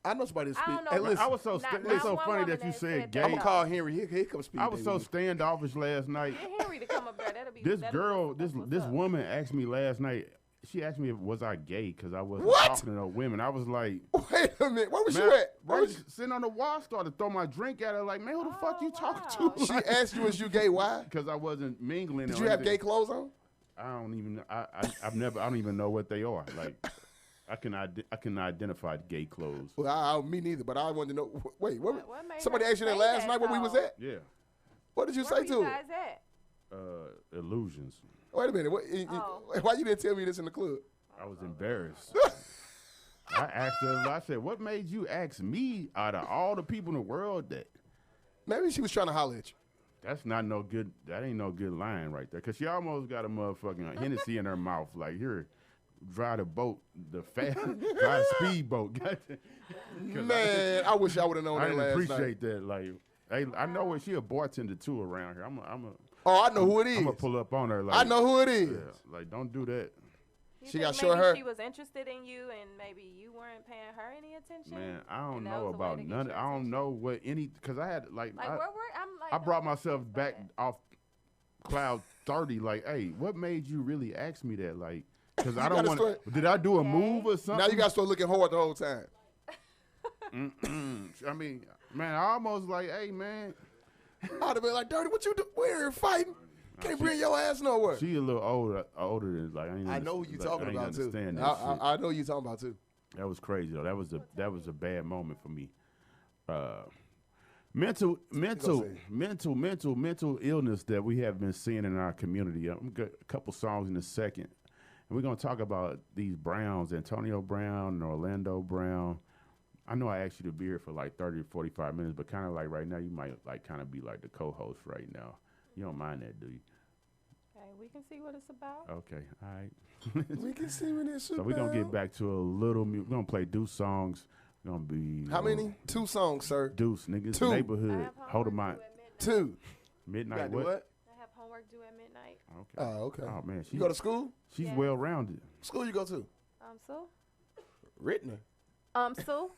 I know somebody that I speed. don't know. Hey, listen, I was so Not- st- not it's so one funny woman that you that said said gay. that. I'm gonna call Henry. Here comes speed. I was so dating. standoffish last night. Get Henry to come up there. That'll be This that'll girl, be, that's what's this up. woman asked me last night. She asked me if was I gay because I wasn't What? talking to no women. I was like, Wait a minute. Where was man, you at? Where right was you? sitting on the wall, started to throw my drink at her. Like, man, who the fuck you wow. talking She to? asked you, was you gay? Why? Because I wasn't mingling. Did or you have anything. gay clothes on? I don't even. I've never. I don't even know what they are. Like, I can identify gay clothes. Well, me neither. But I wanted to know. Wait, what made somebody her asked you that say last that, night when we was though? at? Yeah, What did you Where say were to you her? guys at? illusions. Wait a minute. Oh. Why you didn't tell me this in the club? I was embarrassed. I asked her. I said, "What made you ask me out of all the people in the world that?" Maybe she was trying to holler at you. That's not no good. That ain't no good line right there. Cause she almost got a motherfucking Hennessy in her mouth. Like, here, drive the boat, drive the speedboat. Man, I wish I would have known I that didn't last appreciate night. that. Like, hey, I know what she a bartender too around here. Oh, I know who it is. I'm gonna pull up on her. Like, I know who it is. yeah, like, don't do that, You She think got short maybe hair? She was interested in you, and maybe you weren't paying her any attention. man. I don't And that know was a way about to get none. your I don't attention. know what any. Cause I had like, Like, I, where I'm like, I brought myself okay. back off cloud 30. Like, hey, what made you really ask me that? Like, cause I don't gotta want. start- Did I do a Okay. move or something? Now you got to start looking hard the whole time. I mean, man, I almost like, hey, man. I'd have been like, Dirty, what you do? We're here fighting. Can't bring your ass nowhere. She a little older than like. I know who you talking about too. That, I know who you talking about too. that was crazy though. That was a bad moment for me. Mental illness that we have been seeing in our community. I'm got a couple songs in a second, and we're gonna talk about these Browns, Antonio Brown and Orlando Brown. I know I asked you to be here for like 30 or 45 minutes, but kind of like right now, you might like kind of be like the co-host right now. You don't mind that, do you? Okay, we can see what it's about. Okay, all right. We can see when it's So we're going to get back to a little music. We're going to play Deuce songs. We're going to be... How many? 2 songs, sir. Deuce, nigga. It's 2. I neighborhood. have Hold homework of mine. due at midnight. 2. You Midnight gotta do what? what? I have homework due at midnight. Okay. Oh, okay. Oh, man. You go to school? She's Yeah. well-rounded. School you go to? So? Rittner. So?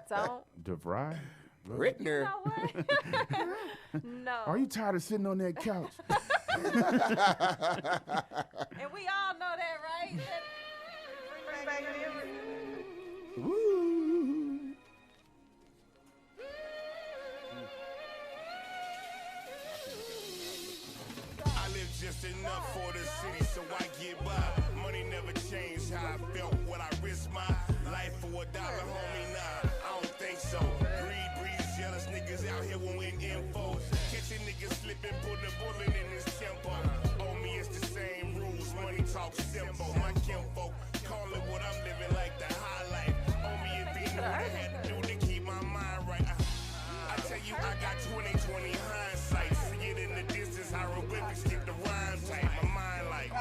Don't. DeVry? You Rittner. know what? No. Are you tired of sitting on that couch? And we all know that, right? Bring back memories. Woo. I live just enough for the city so I get by. Money never changed how I felt, what I risked my life for $1, homie, nah, I don't think so. Greed breeds jealous niggas out here when we info. Catching niggas slipping, put a bullet in his tempo. On me it's the same rules, money talk simple. My kinfolk call it what I'm living like the high life. On me it be what I had to do to keep my mind right. I tell you I got 20/20 hindsight. See it in the distance, hieroglyphics keep the rhyme tight. My mind like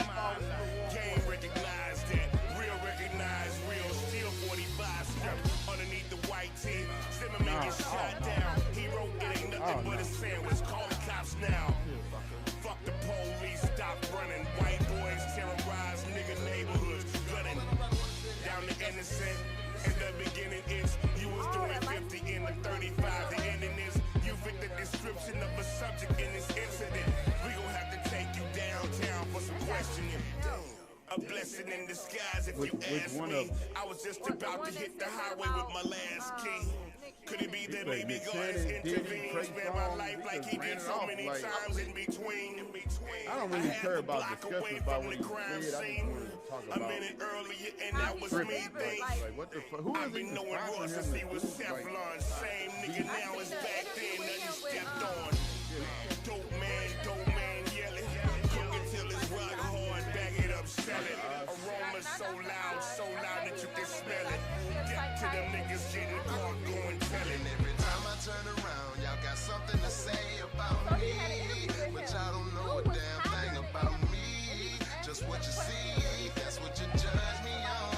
game recognized that. Real recognize real, still 45 strip underneath the white tee. Zimmerman get shot down. Hero, it ain't nothing but a sandwich. Call the cops now. Fuck the police, stop running. White boys terrorize nigga neighborhoods. A blessing in disguise if you ask one me. of them? I was just about to hit the highway with my last key. Could it be that played maybe Nick God Cannon, has Diddy, intervened? Trey Spent my Songz, life he like just he ran did it so off many like- times in between. I don't really had care to about block discussions away about from what the he crime said. I just scene. wanted to talk A about minute earlier, and that was me tripping. thing. Like, what the fuck? Who I've is he been knowing sponsoring Ross him since he to was do? Like, Teflon. Same nigga now is back then, nothing stepped on. Dope man yelling. Cook it till it's rock hard, bag it up, sell it. Aroma so loud that you can smell it. Get to them niggas getting caught, go and tell it. Every time I turn around, y'all got something to say about me, but y'all don't know a damn thing about me. Just what you see, that's what you judge me on.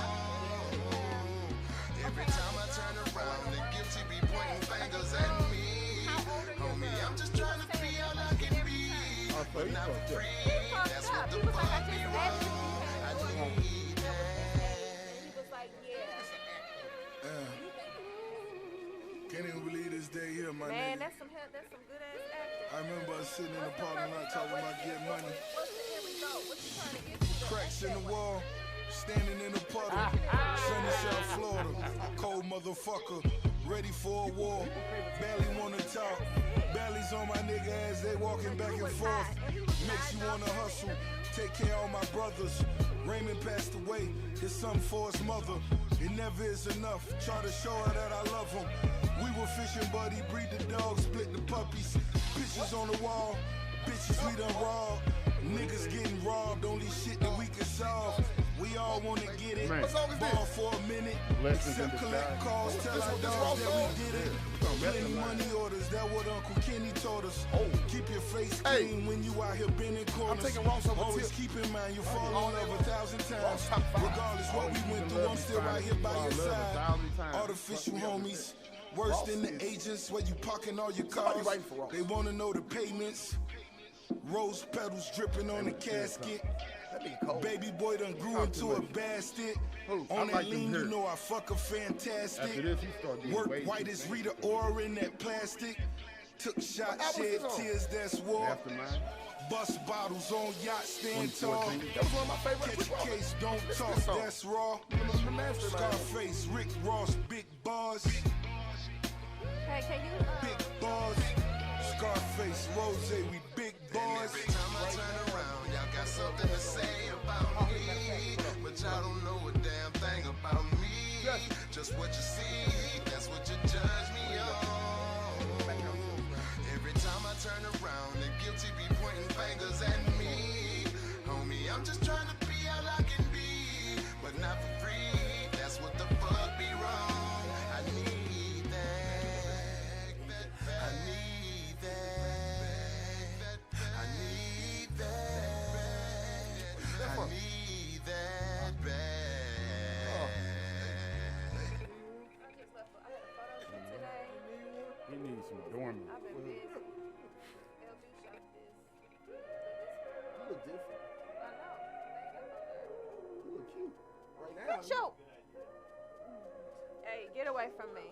Every time I turn around, the guilty be pointing fingers at me. Homie, I'm just trying to be all I can be, but not for free. That's what the fuck be wrong. I need Can't even believe this day here, my Man, nigga. that's some good ass acting. I remember us sitting in the parking lot talking about getting money. Here we go. What you trying to get to? Cracks in the wall, standing in a puddle. Sunny South Florida, cold motherfucker, ready for a war. Barely wanna talk, barely's on my nigga as they walking back and forth. Makes you wanna hustle, take care of my brothers. Raymond passed away, his son for his mother. It never is enough, try to show her that I love him. We were fishing, buddy, breed the dogs, split the puppies. Pictures on the wall, bitches we done robbed. Niggas getting robbed, only shit that we can solve. We all wanna get it, Man. ball for a minute. Blessings in Except collect disguise. calls, tell our dogs that we did it. Plenty money orders, that what Uncle Kenny taught us. Keep your face clean when you out here bending corners. taking Ross over Always tip. keep in mind you fall in love 1,000 times. top five. Regardless what we went through, I'm still right here by your side. Artificial homies, worse than the agents where you parking all your Somebody cars. writing for Ross. They wanna know the payments. Rose petals dripping on the casket. That nigga cold. Baby boy done grew into a bastard. Who? I On that like them lean, you here. know I fuck a fantastic. After this, he start getting Work way white too as big. Rita Ora in that plastic. Took shots, album shed is on? tears, that's war. After mine. Bust bottles on yachts, stand tall. 2014. That was one of my favorite Catch a records. case, don't This talk, good song. that's raw. The master line. Scarface, Rick Ross, big bars, Hey, can you? big bars. Scarface, Rose, we big bars. Every time I turn around, y'all got something to say about me, but y'all don't know a damn thing about me. Just what you see, that's what you judge me on. Every time I turn around, the guilty be pointing fingers at me. Homie, I'm just trying to be all I can be, but not for free. That's what the fuck be wrong. I need that. I need that. I need that. I need that bad. I just left. I had a photo shoot today. He needs some dormant. I've been busy. LB shot this. You look different. I know. You look cute. Right now. Shoot. Hey, get away from me.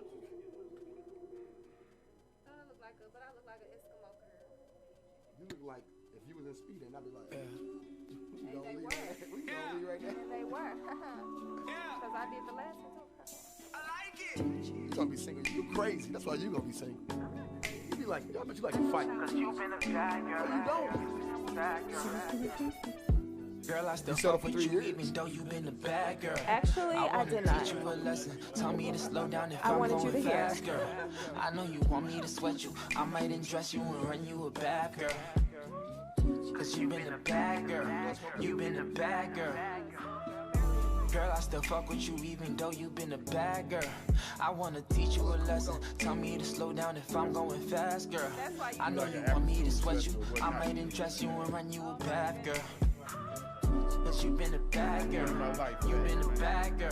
I don't look like a, but I look like an Eskimo girl. You look like if you was in speeding, I'd be like, we They gonna leave were. right now. We gonna leave right now. And they were. Because I did the last one too. You gonna be single. You crazy. That's why you gonna be single. You be like, I bet you like to fight. No, you don't. Girl, I still You settled fuck for with 3 you years. even though you been a bad girl. Actually, I wanna did not. teach you a lesson. Tell me to slow down if I I'm wanted you going to hear. fast, girl. I know you want me to sweat you. I might undress you and run you a bad girl. Cause you been a bad girl. You been a bad girl. Girl, I still fuck with you even though you been a bad girl. I wanna teach you a lesson. Tell me to slow down if I'm going fast, girl. I know you want me to sweat you. I might undress you and run you a bad girl. Cause you been a bad girl. You been a bad girl.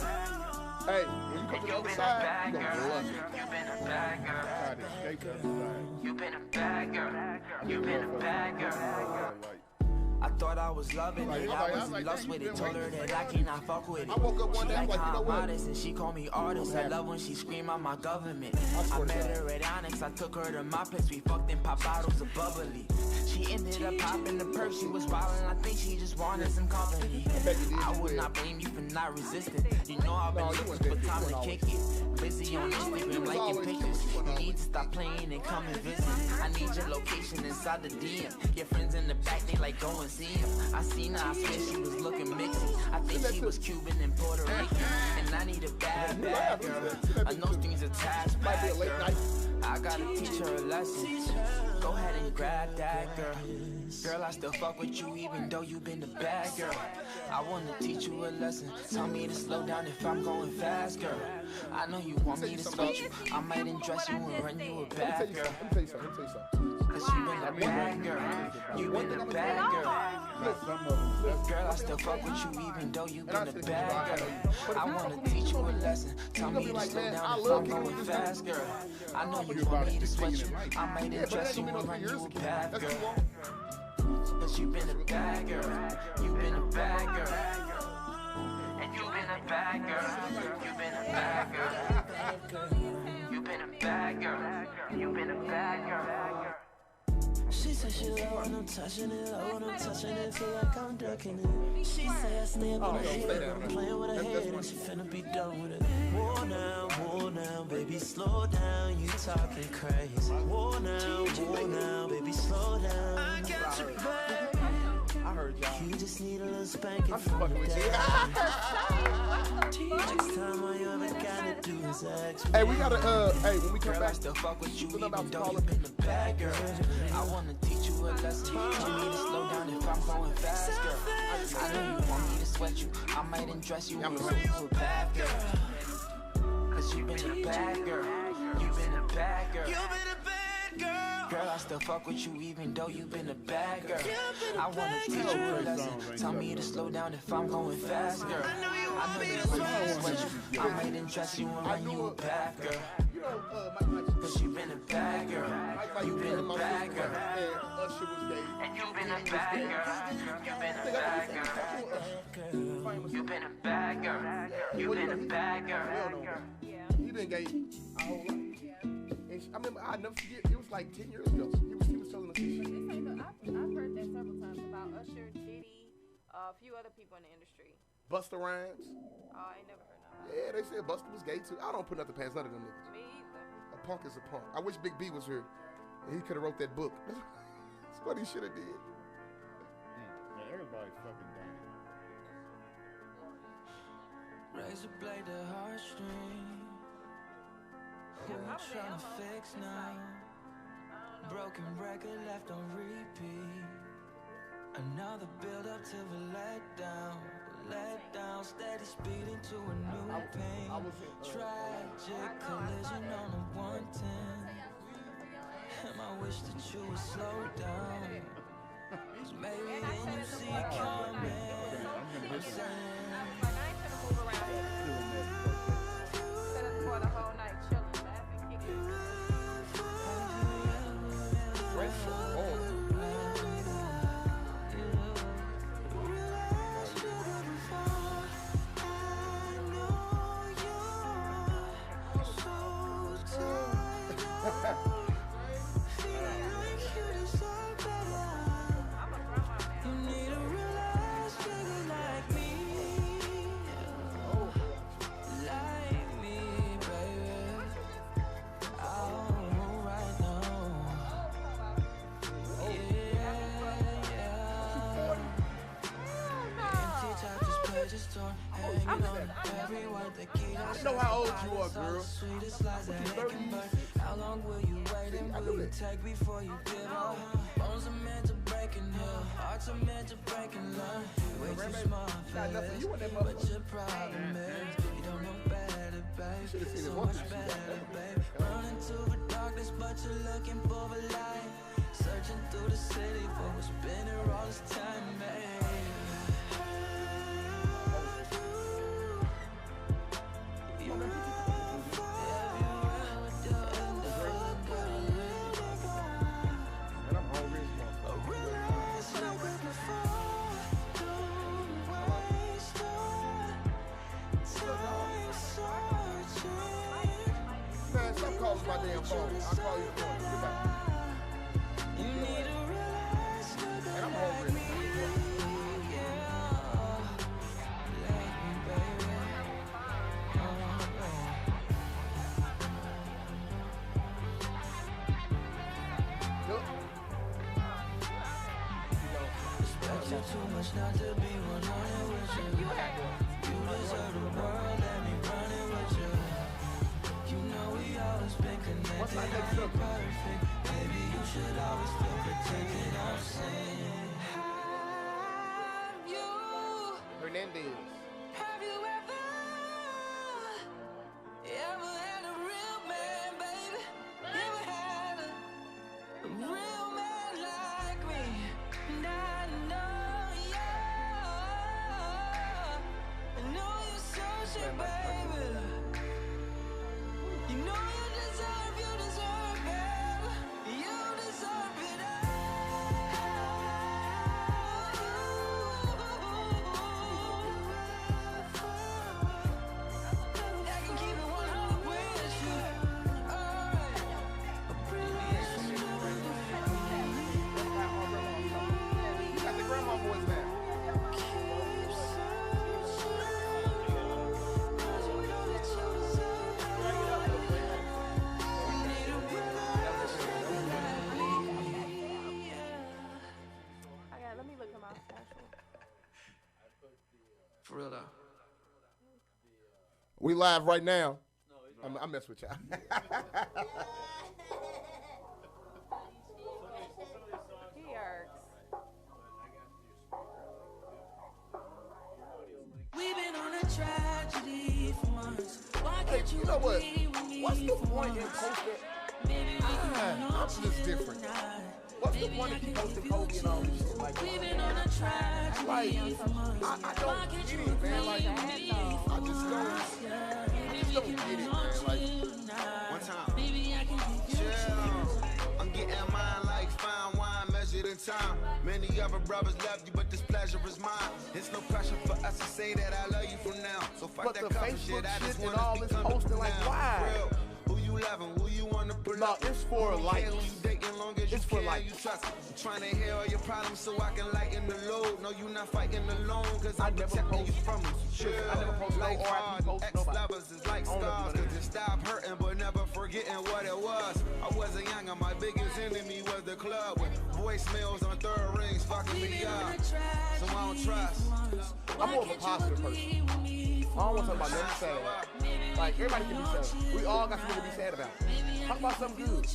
Hey, when you come to the other side, you gonna love it. You been a bad girl. Tried to escape that side. You been a bad girl. You been a bad girl. Like, I thought I was loving it, I was in lust with it. Told her that I cannot fuck with it. I woke up one She day, I'm like like, you how know I'm what? modest and she call me artist. I love when she scream out my government. I met her at Onyx, I took her to my place. We fucked and pop bottles of bubbly. She ended up popping the perk, she was wildin', I think she just wanted some company. I would not blame you for not resisting. You know I've been looking for time to kick it. Busy on Instagram liking pictures. You need to stop playing and come and visit. I need your location inside the DM. Your friends in the back, they like go and see him. I seen her, I swear she was looking mixy. I think she was Cuban and Puerto Rican. And I need a bad girl. I know things attached, bad girl. I gotta teach her a lesson. Go ahead and grab that girl. Girl, I still fuck with you even though you been the bad girl. I wanna teach you a lesson. Tell me to slow down if I'm going fast, girl. I know you want me to sweat you. I might undress you and run you a bad girl. Let me tell you something. Cause you been a bad girl. You been a bad girl. Girl, I still fuck with you even though you been a bad girl. I wanna teach you a lesson. Tell me to slow down if I'm going fast, girl. I know you want me to sweat you. I might undress you and run you a bad girl. Cause you been a bad girl. You been a bad girl. And you been a bad girl. You been a bad girl. You been a bad girl. You been a bad girl. She said she love when I'm touching it, love when I'm touching it, feel like I'm ducking it. She say I stay up in the head, I'm playing with her head, and she finna be done with it. War now, baby, slow down, you talking crazy. War now, baby, slow down. I got your back. I heard y'all. You just need a little spanking I'm from fucking your with you. dad. Next time all you ever gotta do is ask me. Hey, we gotta, hey, when we come Girl, I back, still fuck with you we're even about to though call you it. been a bad girl. I wanna teach you a lesson. Tell me to slow down if I'm going fast, girl. I know you want me to sweat you. I might undress you and run you a bad girl. Cause you been a bad girl. You been a bad girl. You been a bad girl. Girl, I still fuck with you even though you been a bad girl. I wanna teach you a lesson. Tell me to slow down if I'm going fast, girl. I know you want me to sweat you. I might undress you and run you a bad girl. Cause you been a bad girl. You been a bad girl. And you been a bad girl. You been a bad girl. You been a bad girl. You been a bad girl. He been gay a whole life. And I remember, I never forget, it was like 10 years ago. He was telling us this shit. I've heard that several times about Usher, Diddy, a few other people in the industry. Busta Rhymes. Oh, I ain't never heard of Yeah, they said Busta was gay too. I don't put nothing past none of them niggas. Me either. A punk is a punk. I wish Big B was here. He could have wrote that book. That's what he should have did. Man, everybody's fucking done. Razor blade the heartstring. Who you tryna fix now? Broken record left on repeat. Another build up to a letdown. Letdown, steady speeding to a new pain. Tragic collision on a 110. And I wish that you would slow down. Cause maybe then you see it coming. I'm saying. Like, I ain't finna move around here. Set up for the whole night, chilling, laughing, kicking. I know how old you are, girl. How long will you wait and will you take before you give up? Bones are meant to break and heal, hearts are meant to break and learn. Way too smart for this, but your problem is you don't know better, babe. So much better, babe. Running to the darkness, but you're looking for the light. Searching through the city for what's been here all this time, babe. answer my damn phone. I'll call you in the morning. Goodbye. And I'm hungry. Too much not to be 100 with you. You deserve the world, let me run it with you. You know we always been connected, I'm perfect. Baby, you should always feel protected, I'm saying. Have you Hernandez. Have you ever had a real man, baby? Ever had a real man like me? And I know you're searching, baby. You know you deserve better. You deserve it I can keep it 100 with you. Alright. You got the grandma voice now. Let me look at my actual. For real though. We live right now. I mess with y'all. He irks. We've been on a tragedy for months. Why Hey, can't you know what? agree with What's me the for point in once? posting? Maybe we can be on I'm just different. tonight. What's the point in keep posting Kobe and all this shit? Like, We've been on a tragedy like, for months. I don't get it, man. Like, I just don't get it, man. Like, One time. Maybe I can give you Chill. I'm getting mine like fine wine measured in time. Many other brothers love you, but this pleasure is mine. It's no pressure for us to say that I love you from now. So fuck but that the cover Facebook shit. I just shit and wanna all be this coming posting, like, now. why? Real. Who you loving? Who you wanna pull No, up? it's for Who you likes. care, who you dating, long as you It's for care, likes. you trust. I'm trying to hear all your problems so I can lighten the load. No, you not fighting alone, cause I I'm never protecting you post- from them. So chill. I never post no Life RIP hard, post, nobody. ex-lovers is like I don't know stars, if you know cause it stop hurting, but never forgetting what it was. I wasn't young and my biggest enemy was the club with voicemails on third rings fucking me up. So I don't trust. I'm more of a positive person. I don't want to talk about nothing sad. Like, everybody can be sad. We all got something to be sad about. Talk about something good.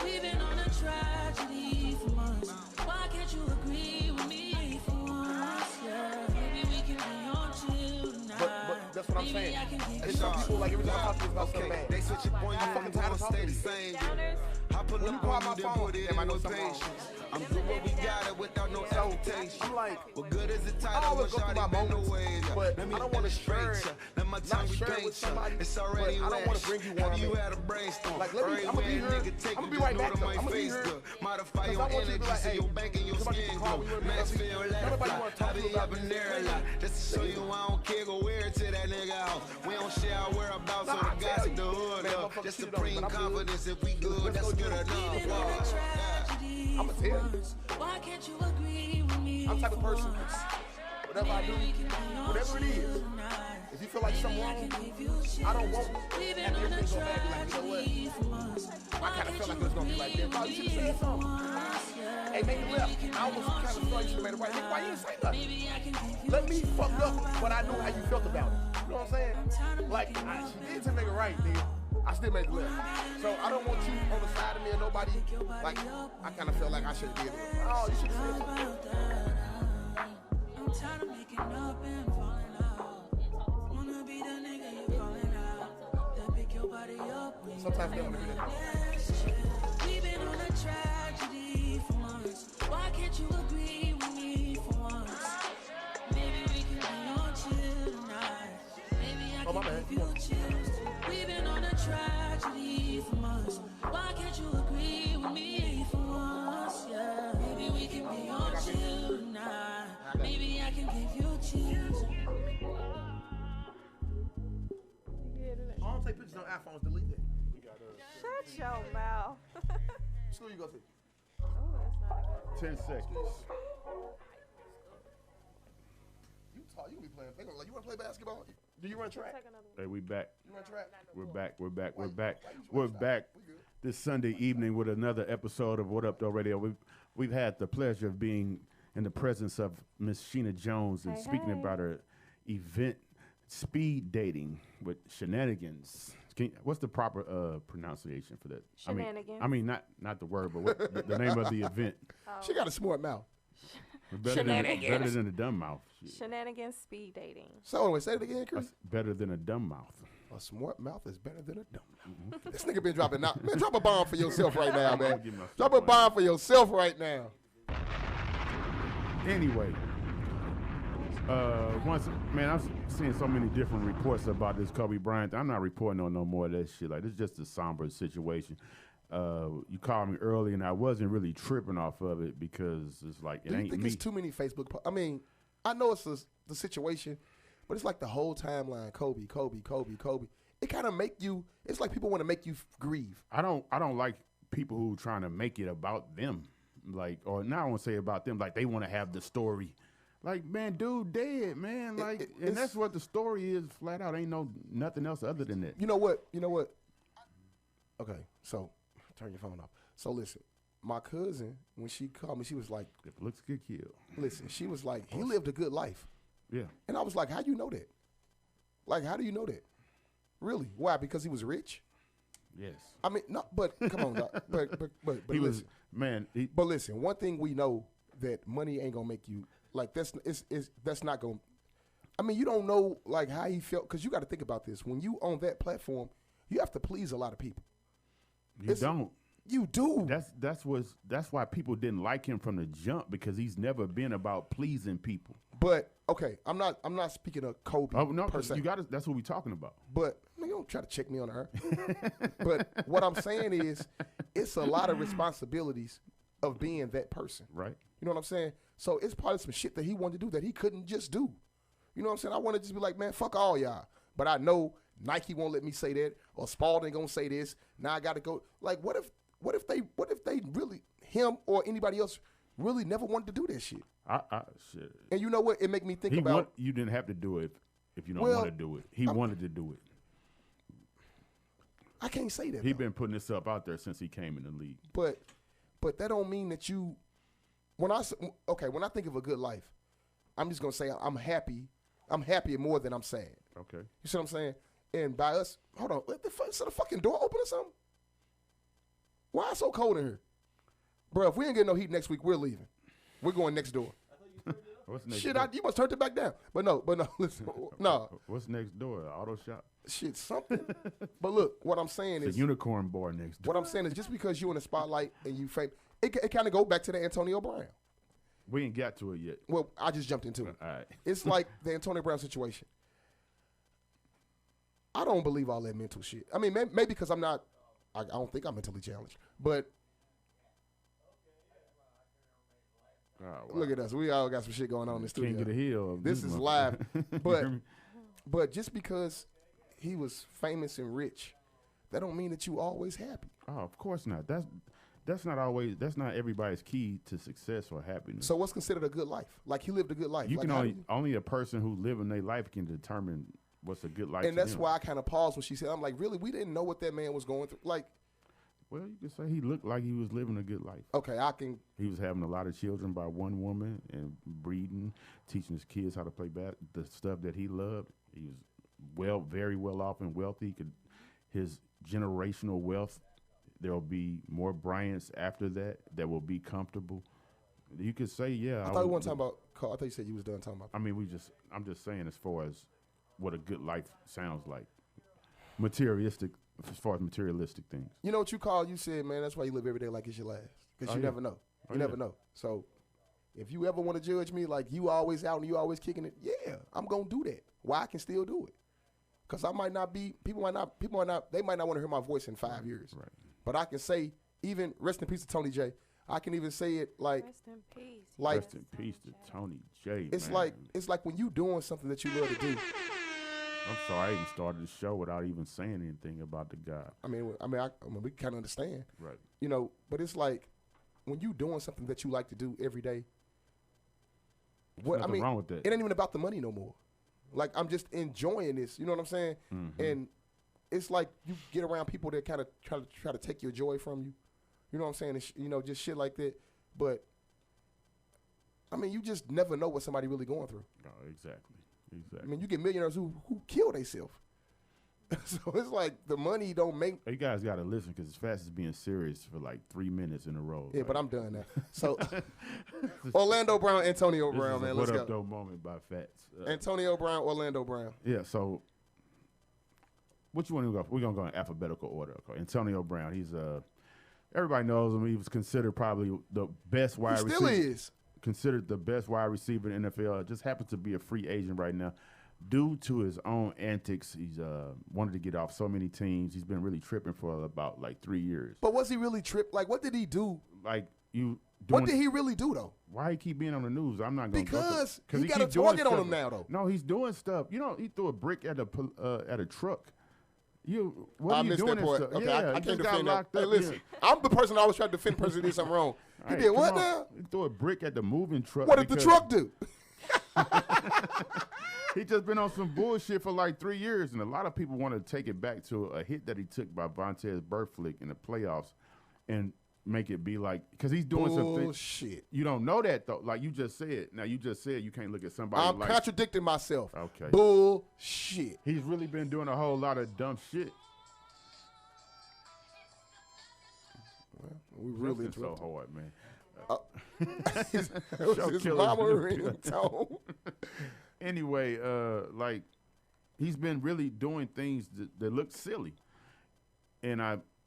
We've been on a tragedy for months. Why can't you agree with me for once? Yeah, maybe we can be on chill tonight. But that's what I'm saying. I can give And some people, like, every time I talk to you about something Okay, bad. they switch up on you, I'm fucking tired of stay talking the to you. same. Downers. I pull When you up call on my you, then phone, put it damn, I in know with something wrong. patience. I'm good what we got it without no hesitation. I'm like, What good is the I title? always go through my moments, but I don't want to share it. Let my tongue Not share it repaint with somebody, It's but already I don't want to lashed. bring you Have one. you had a brainstorm? Like, let me- I'ma be here. I'ma be right back, though. I'ma be here. Modify Because your I want you to be energy like, so hey, your bank and your somebody skin can call glow. me with me, Max let me- feel nobody left wanna out. talk I to you be about up in this. there a lot. Just to show you I don't care. Go wear it to that nigga house. We don't share our whereabouts Nah, or I the tell gossip, you. the hood. Man, up. motherfucker Just cheated on me, supreme but I'm good. confidence. If we good, Let's that's go do good it. enough. Yeah. I'ma tell you. Why can't you agree with me? I'm the type of for person, once? whatever I do, whatever it is, if you feel like something wrong, I don't want We've have been on a everything go back like, you know what? tragedy for months. I kind of felt like it was going to be like this. Oh, you should have said something. Hey, make it left. I was kind of thought you should have made it right. Nigga, why you didn't say nothing? Let me fuck up what I knew how you felt about it. You know what I'm saying? Like, she did to make it right, nigga. I still made it left. So I don't want you on the side of me or nobody. Like, I kind of felt like I should have did it. Oh, you should have said something. I'm tired of making up and falling out. Wanna be the nigga you calling out. Then pick your body up when Sometimes they want to do that. we've been on a tragedy for months. Why can't you agree with me for once? Maybe we can be on chill tonight. Maybe I Oh, my can bad. give you chills. We've been on a tragedy for months. Why can't you agree with me for once? Yeah, maybe we can be on chill tonight. Maybe I can give you chills. I don't take pictures on iPhones. Delete that. Shut Shut your mouth. What school you go to? Oh, that's not a good 10 seconds. You talk. You gonna be playing. They gonna like. You wanna play basketball? Do you run track? Take another one. Hey, we back. You run track? We're back. We're back. We're Why- back. why you We're switch back We good. this Sunday evening with another episode of What Up Doe Radio. We've had the pleasure of being in the presence of Miss Sheena Jones and Hey, speaking hey. about her event, speed dating with shenanigans. What's the proper pronunciation for that? Shenanigans. I mean not the word, but what the name of the event. She got a smart mouth. Better than a dumb mouth. Shit. Shenanigans speed dating. So anyway, say it again, Chris. That's better than a dumb mouth. A smart mouth is better than a dumb mouth. This nigga been dropping out. Man, drop a bomb for yourself right now, man. Give myself Drop a one. bomb for yourself right now. Anyway, man, I'm seeing so many different reports about this Kobe Bryant. I'm not reporting on no more of that shit. Like, this is just a somber situation. You called me early, and I wasn't really tripping off of it because it's like, it Do you ain't think me. it's too many Facebook posts? I mean, I know it's the situation, but it's like the whole timeline, Kobe. It kind of make you, it's like people want to make you grieve. I don't like people who trying to make it about them. Like, or now I want to say about them, like they want to have the story. Like, man, dude dead, man. Like, and that's what the story is, flat out. Ain't nothing else other than that. You know what? Okay, so turn your phone off. So listen, my cousin, when she called me, she was like, If looks good, kill. listen, she was like, he lived a good life. Yeah. And I was like, how you know that? Like, how do you know that? Really? Why? Because he was rich? Yes. I mean, no, but come on, dog. But He was, listen. man. But listen, one thing we know that money ain't gonna make you like that's not gonna. I mean, you don't know like how he felt because you got to think about this. When you on that platform, you have to please a lot of people. You don't. You do. That's why people didn't like him from the jump because he's never been about pleasing people. But okay, I'm not speaking of Kobe. Oh no, per se. you got to. That's what we're talking about. But man, you don't try to check me on her. But what I'm saying is, it's a lot of responsibilities of being that person. Right. You know what I'm saying? So it's probably some shit that he wanted to do that he couldn't just do. You know what I'm saying? I want to just be like, man, fuck all y'all. But I know Nike won't let me say that, or Spalding gonna say this. Now I got to go. Like, what if they really, him or anybody else really never wanted to do that shit? Shit. And you know what? It make me think about. You didn't have to do it if you don't Well, want to do it. He wanted to do it. I can't say that. He though. been putting this up out there since he came in the league. But that don't mean that you. When I think of a good life, I'm just gonna say I'm happy. I'm happy more than I'm sad. Okay. You see what I'm saying? And by us, hold on, is the fucking door open or something? Why it's so cold in here, bro? If we ain't getting no heat next week, we're leaving. We're going next door. What's next Shit, door? you must turn it back down. But no, listen, no, What's next door? Auto shop. shit, something. But look, what I'm saying The is, unicorn bar next door. what I'm saying is, just because you in the spotlight and you fame, it kind of go back to the Antonio Brown. We ain't got to it yet. Well, I just jumped into it. All right. It's like the Antonio Brown situation. I don't believe all that mental shit. I mean, maybe because I don't think I'm mentally challenged. But Oh, wow. look at us. We all got some shit going on in the studio. King of the hill. This is motherfucker. live. You But hear me? but just because he was famous and rich, that don't mean that you always happy. Oh, of course not. That's not everybody's key to success or happiness. So what's considered a good life? Like, he lived a good life. you Like, can how do only a person who living their life can determine what's a good life. and to that's them. why I kind of paused when she said, I'm like, really? We didn't know what that man was going through. Like, Well, you can say he looked like he was living a good life. okay, I can. He was having a lot of children by one woman and breeding, teaching his kids how to play the stuff that he loved. He was very well off and wealthy. His generational wealth, there will be more Bryants after that will be comfortable. You could say, yeah. I thought we weren't talking about. I thought you said you was done talking about. I mean, I'm just saying as far as what a good life sounds like. As far as materialistic things. You know what you call? You said, man, that's why you live every day like it's your last. Because Oh, you yeah. never know. Oh, You never yeah. know. So if you ever want to judge me like you always out and you always kicking it, yeah, I'm going to do that. Why I can still do it. Because I might not be, they might not want to hear my voice in 5 years. Right. But I can say, even, rest in peace to Tony J, I can even say it like, Rest in peace. Like- Rest in peace to Tony J. it's man. like when you doing something that you love to do. I'm sorry, I even started the show without even saying anything about the guy. I mean, we kind of understand. Right. You know, but it's like when you doing something that you like to do every day. Nothing wrong with that. It ain't even about the money no more. Like, I'm just enjoying this. You know what I'm saying? Mm-hmm. And it's like you get around people that kind of try to take your joy from you. You know what I'm saying? And you know, just shit like that. But I mean, you just never know what somebody really going through. Oh, exactly. I mean, you get millionaires who kill themselves. So it's like the money don't make. You guys got to listen because it's fast as being serious for like 3 minutes in a row. Yeah, like, but I'm done now. So Orlando Brown, Antonio this Brown, is man. a Let's What go. Up Doe moment by Fats. Antonio Brown, Orlando Brown. Yeah, so what you want to go? We're going to go in alphabetical order. Okay. Antonio Brown, he's everybody knows him. He was considered probably the best wide receiver. Still is. Considered the best wide receiver in the NFL. Just happens to be a free agent right now. Due to his own antics, he's wanted to get off so many teams. He's been really tripping for about like 3 years. But was he really tripped? Like, what did he do? Like you. What did he really do though? Why he keep being on the news? I'm not going to because he got keep a doing target on stuff. him now though. No, he's doing stuff. You know, he threw a brick at a truck. What I are you missed doing that part. stuff? Okay, Yeah, I he can't just got defend that. locked Hey, up. listen, I'm the person that always try to defend the person that did something wrong. He did what now? He threw a brick at the moving truck. What did the truck do? He just been on some bullshit for like 3 years, and a lot of people want to take it back to a hit that he took by Vontaze Burfict in the playoffs, and make it be like because he's doing something. Bullshit. You don't know that though. Like you just said. Now you just said you can't look at somebody. I'm like, contradicting myself. Okay. Bullshit. He's really been doing a whole lot of dumb shit. Well, we really That's so hard, man. His mama ringtone. Anyway, like he's been really doing things that look silly, and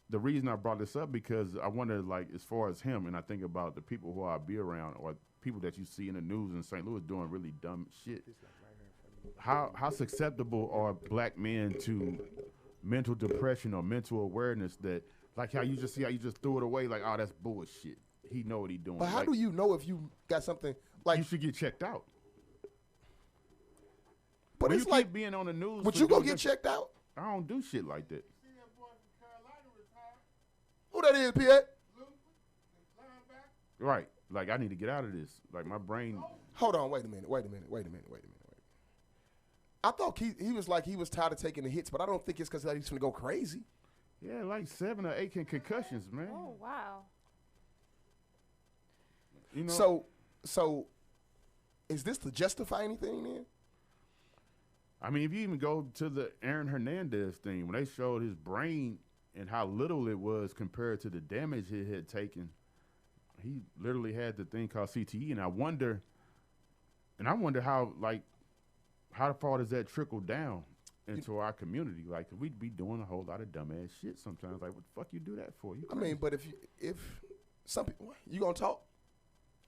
the reason I brought this up because I wonder, like, as far as him, and I think about the people who I be around or people that you see in the news in St. Louis doing really dumb shit. How susceptible are black men to mental depression or mental awareness that, like, how you just threw it away, like, oh, that's bullshit. He know what he doing. But how like, do you know if you got something like? You should get checked out. But when it's you like keep being on the news. Would you go get checked out? I don't do shit like that. Who that is, Pierre? Right. Like, I need to get out of this. Like, my brain. Hold on. Wait a minute. I thought he was like he was tired of taking the hits, but I don't think it's because he's going to go crazy. Yeah, like 7 or 8 concussions, man. Oh, wow. You know, So, is this to justify anything then? I mean, if you even go to the Aaron Hernandez thing, when they showed his brain and how little it was compared to the damage he had taken, he literally had the thing called CTE, and I wonder how far does that trickle down into our community? Like, we'd be doing a whole lot of dumbass shit sometimes. Like, what the fuck you do that for? I mean, but if some people, you gonna talk?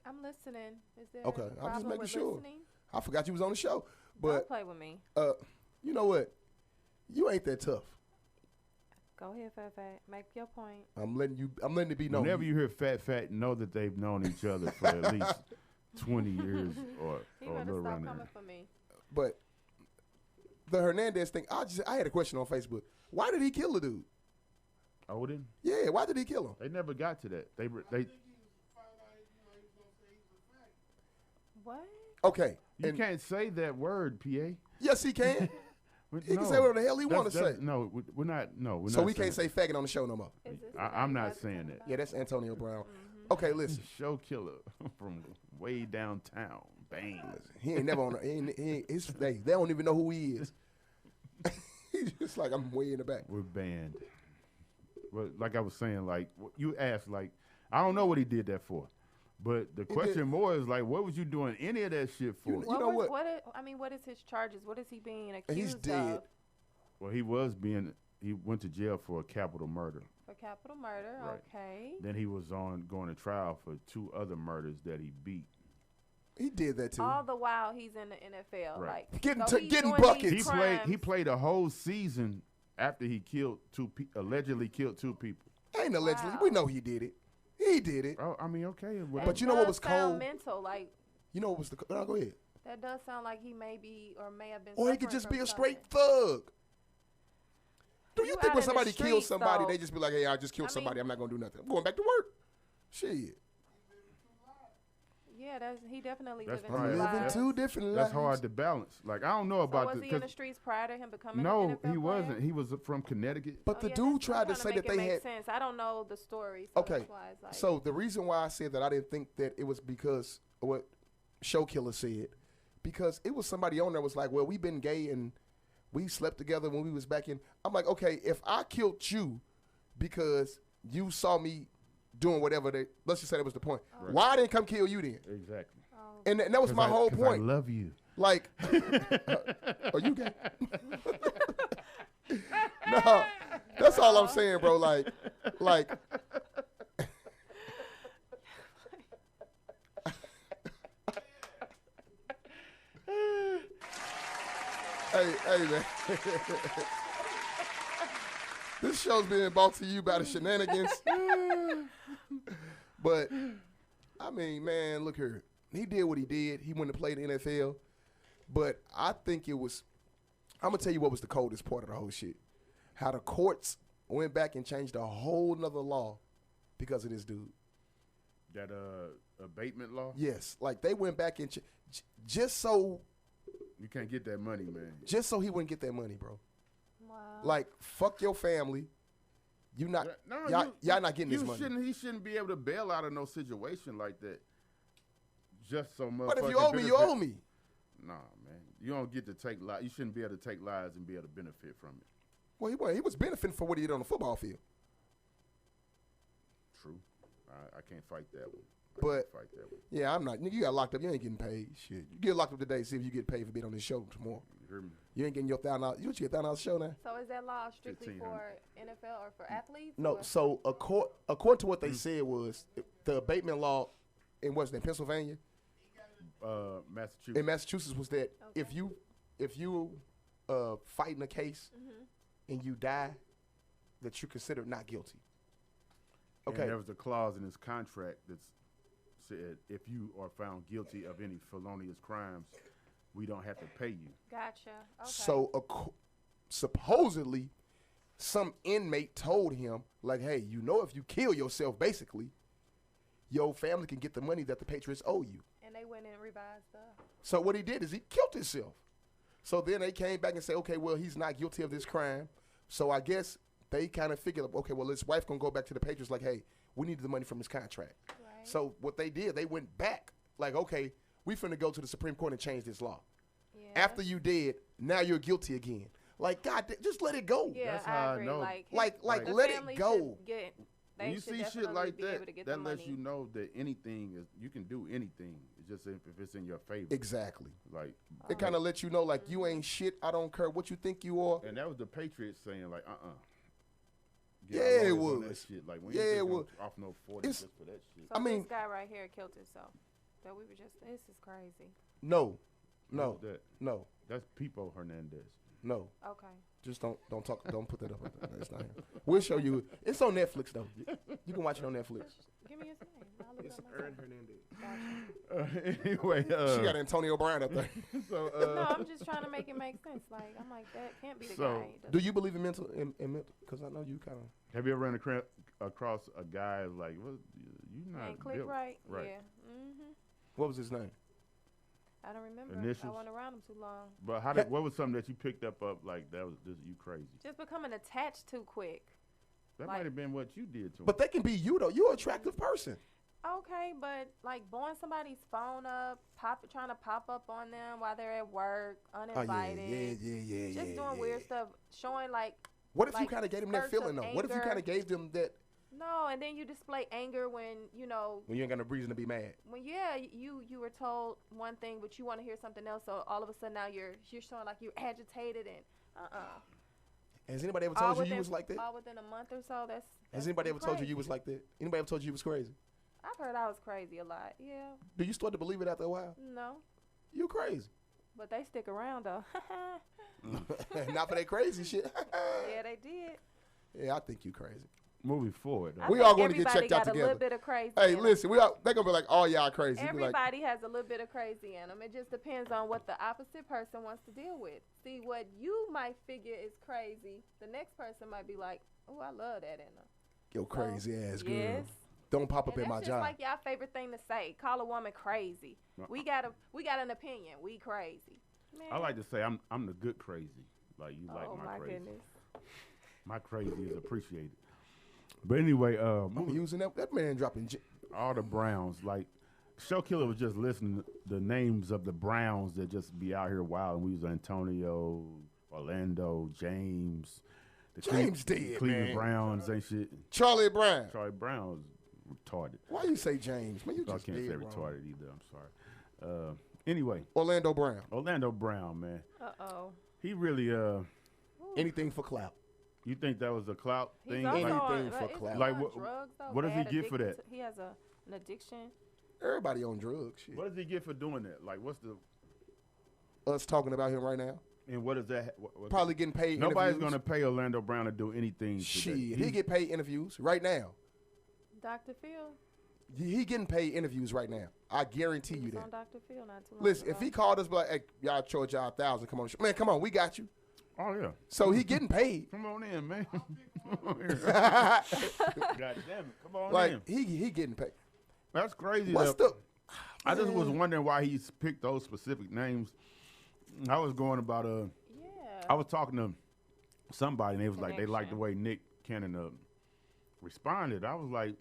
I'm listening. Is there Okay, a I'm just problem making with sure. listening? I forgot you was on the show, Don't but play with me. you know what? You ain't that tough. Go ahead, Fat. Make your point. I'm letting it be known. Whenever you hear fat, know that they've known each other for at least 20 years or You a better little stop around there. coming for me. But the Hernandez thing, I had a question on Facebook. Why did he kill the dude? Odin? Yeah, why did he kill him? They never got to that. They What? Okay. You and can't say that word, PA. yes, he can. He can say whatever the hell he want to say. No, we're not. No, we're So not. we can't say faggot on the show no more. Is this I'm not the saying that. Yeah, that's Antonio Brown. Okay, listen. Show killer from way downtown. Bang. He ain't never on. They don't even know who he is. He's just like, I'm way in the back. We're banned. But like I was saying, like you asked, like I don't know what he did that for, but the question more is like, what was you doing any of that shit for? You know what? What is his charges? What is he being accused He's dead. of? Well, he went to jail for a capital murder. For capital murder, Right. okay. Then he was going to trial for 2 other murders that he beat. He did that too. All the while he's in the NFL, Right. like Getting so he's getting doing buckets. these He crimes. played a whole season after he allegedly killed 2 people. Ain't allegedly. Wow. We know he did it. He did it. Oh, I mean, okay. But you know what was Sound cold? mental, like You know what was the? No, go ahead. That does sound like he may be or may have been. Or he could suffering just from be a something. straight thug. Do you You think out when in the somebody kills streets, somebody, though. they just be like, hey, I just killed I somebody. mean- I'm not going to do nothing. I'm going back to work. Shit. Yeah, he definitely That's living probably- two Living lives. two different That's lives. hard to balance. Like I don't know So about was he in the streets prior to him becoming No, an NFL he wasn't. player? He was from Connecticut. But the dude tried to say that they had. Sense. I don't know the story. So Okay, that's why it's like, so the reason why I said that I didn't think that it was because of what Show Killer said, because it was somebody on there was like, well, we've been gay and we slept together when we was back in. I'm like, okay, if I killed you because you saw me doing whatever let's just say that was the point. Why I didn't come kill you then? Exactly. And that was my whole point. I love you. Like, are you gay? No, that's all I'm saying, bro. Like, hey, man. This show's being brought to you by the shenanigans. But, I mean, man, look here. He did what he did. He went to play the NFL. But I think it was, I'm going to tell you what was the coldest part of the whole shit. How the courts went back and changed a whole nother law because of this dude. That abatement law? Yes. Like, they went back and just so. You can't get that money, man. Just so he wouldn't get that money, bro. wow. Like, fuck your family. You not, No, y'all not getting this money. He shouldn't be able to bail out of no situation like that. Just so much. But if you owe me, you owe me. Nah, man. You don't get to take lives. You shouldn't be able to take lives and be able to benefit from it. Well, he was benefiting for what he did on the football field. True. I can't fight that one. But, Fight that one. yeah, I'm not. Nigga, you got locked up. You ain't getting paid. Shit. You get locked up today, see if you get paid for being on this show tomorrow. You hear me? You ain't getting your $1,000. You get $1,000 show now? So is that law strictly 1500. for NFL or for athletes? No, or? so according to what they said was the abatement law in Pennsylvania, Massachusetts. in Massachusetts was that if you fighting a case and you die, that you're considered not guilty. Okay. And there was a clause in his contract that said if you are found guilty of any felonious crimes, we don't have to pay you. Gotcha. Okay. So supposedly, some inmate told him, like, hey, you know, if you kill yourself, basically, your family can get the money that the Patriots owe you. and they went and revised the. So what he did is he killed himself. So then they came back and said, okay, well, he's not guilty of this crime. So I guess they kind of figured, okay, well, his wife going to go back to the Patriots like, hey, we need the money from his contract. Right. So what they did, they went back like, okay, we finna go to the Supreme Court and change this law. Yeah. After you did, now you're guilty again. Like, God, just let it go. Yeah, That's I how I agree. know. Like the let family it go. should Get, they When you should see shit definitely like be able to get that the lets money. you know that anything is, you can do anything. It's just if it's in your favor. Exactly. Like, It kind of lets you know, like, you ain't shit. I don't care what you think you are. and that was the Patriots saying, like, Yeah, our it lawyers on that was. shit. Like, we Yeah, ain't it just gonna was. off no 40 It's- just for that shit. So I mean- this guy right here killed himself. That we were just. This is crazy. No. Who's No. that? No. That's Pipo Hernandez. No. Okay. Just don't put that up. That's not him. We'll show you. It's on Netflix, though. You can watch it on Netflix. Give me his name. I'll look It's it up myself. Aaron Hernandez. Gotcha. Anyway, She got Antonio Brown up there. so, No, I'm just trying to make it make sense. Like I'm like that can't be the So, guy. Do you believe in mental? Because I know you kind of. have you ever run across a guy like, well, you not Ain't click built. right? Right. Yeah. Mhm. What was his name? I don't remember. Initials? I wasn't around him too long. But what was something that you picked up like that was just you crazy? Just becoming attached too quick. That Like- might have been what you did to him. But they can be you though. You're an attractive person. Okay, but like blowing somebody's phone up, trying to pop up on them while they're at work, Oh uninvited. yeah. Just doing weird stuff, showing like What if you like kind of gave them that spurts of feeling though? What if you anger. kind of gave them that no, and then you display anger when you know when you ain't got no reason to be mad? when you were told one thing but you want to hear something else, so all of a sudden now you're showing like you're agitated and Has anybody ever all told you within, you was like that? all within a month or so. That's Has anybody ever told you crazy. you was like that? Anybody ever told you was crazy? I've heard I was crazy a lot. Yeah, Do you start to believe it after a while? no, You crazy. but they stick around though. Not for that crazy shit. Yeah, they did. Yeah, I think you crazy. moving forward. Though. We all going to get Everybody checked out got together. a little bit of crazy. Hey, in 'em. listen, they're gonna be like, "Oh, y'all crazy." You be like, Everybody has a little bit of crazy in them. It just depends on what the opposite person wants to deal with. See, what you might figure is crazy, the next person might be like, "Oh, I love that in them." "Yo, crazy ass girl, Yes. don't pop up And in my that's just job." like y'all favorite thing to say. Call a woman crazy. We got an opinion. We crazy. Man. I like to say I'm the good crazy. Like you like Oh my crazy. goodness. My crazy is appreciated. But anyway, I'm using that man dropping. all the Browns, like Show Killer was just listening to the names of the Browns that just be out here wild. And we was Antonio, Orlando, James, the James dead, Cleveland man. Browns ain't shit. Charlie Brown. Charlie Brown was retarded. Why you say James? Man, you I just can't say dead wrong. retarded either. I'm sorry. Anyway, Orlando Brown. Orlando Brown, man, Uh-oh. he really Anything for clout. You think that was a clout He's thing? also Anything on, for isn't clout. he Like, on what- drugs, though? what does he Bad get for addicted that? He has an addiction. Everybody on drugs. Shit. What does he get for doing that? Like, what's the Us talking about him right now. and what is that? What, Probably getting paid. nobody's interviews. gonna pay Orlando Brown to do anything. Shit, today. he get paid interviews right now. Dr. Phil. He getting paid interviews right now. I guarantee He you was that. on Dr. Phil not too long Listen, ago. if he called us, be like, "Hey, y'all charge y'all 1,000, come on, the show." Man, come on, we got you. Oh yeah, So he getting paid. come on in, man. Come on here. God damn it, come on Like in. he getting paid. That's crazy. What's though. the? I just was wondering why he picked those specific names. I was going about Yeah. I was talking to somebody and they was like they liked the Connection. way Nick Cannon responded. I was like,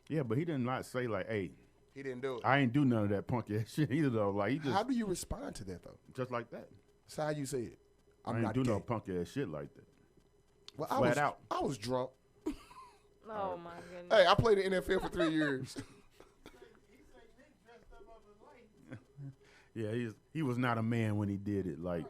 yeah, but he did not say like, hey, He didn't do it. I ain't do none of that punk ass shit either though. Like he just How do you respond to that though? just like that. That's how you say it. I I'm ain't not do gay. no punk ass shit like that. Well, flat out. I was drunk. Oh my goodness. Hey, I played the NFL for 3 years. Yeah, he was not a man when he did it. Like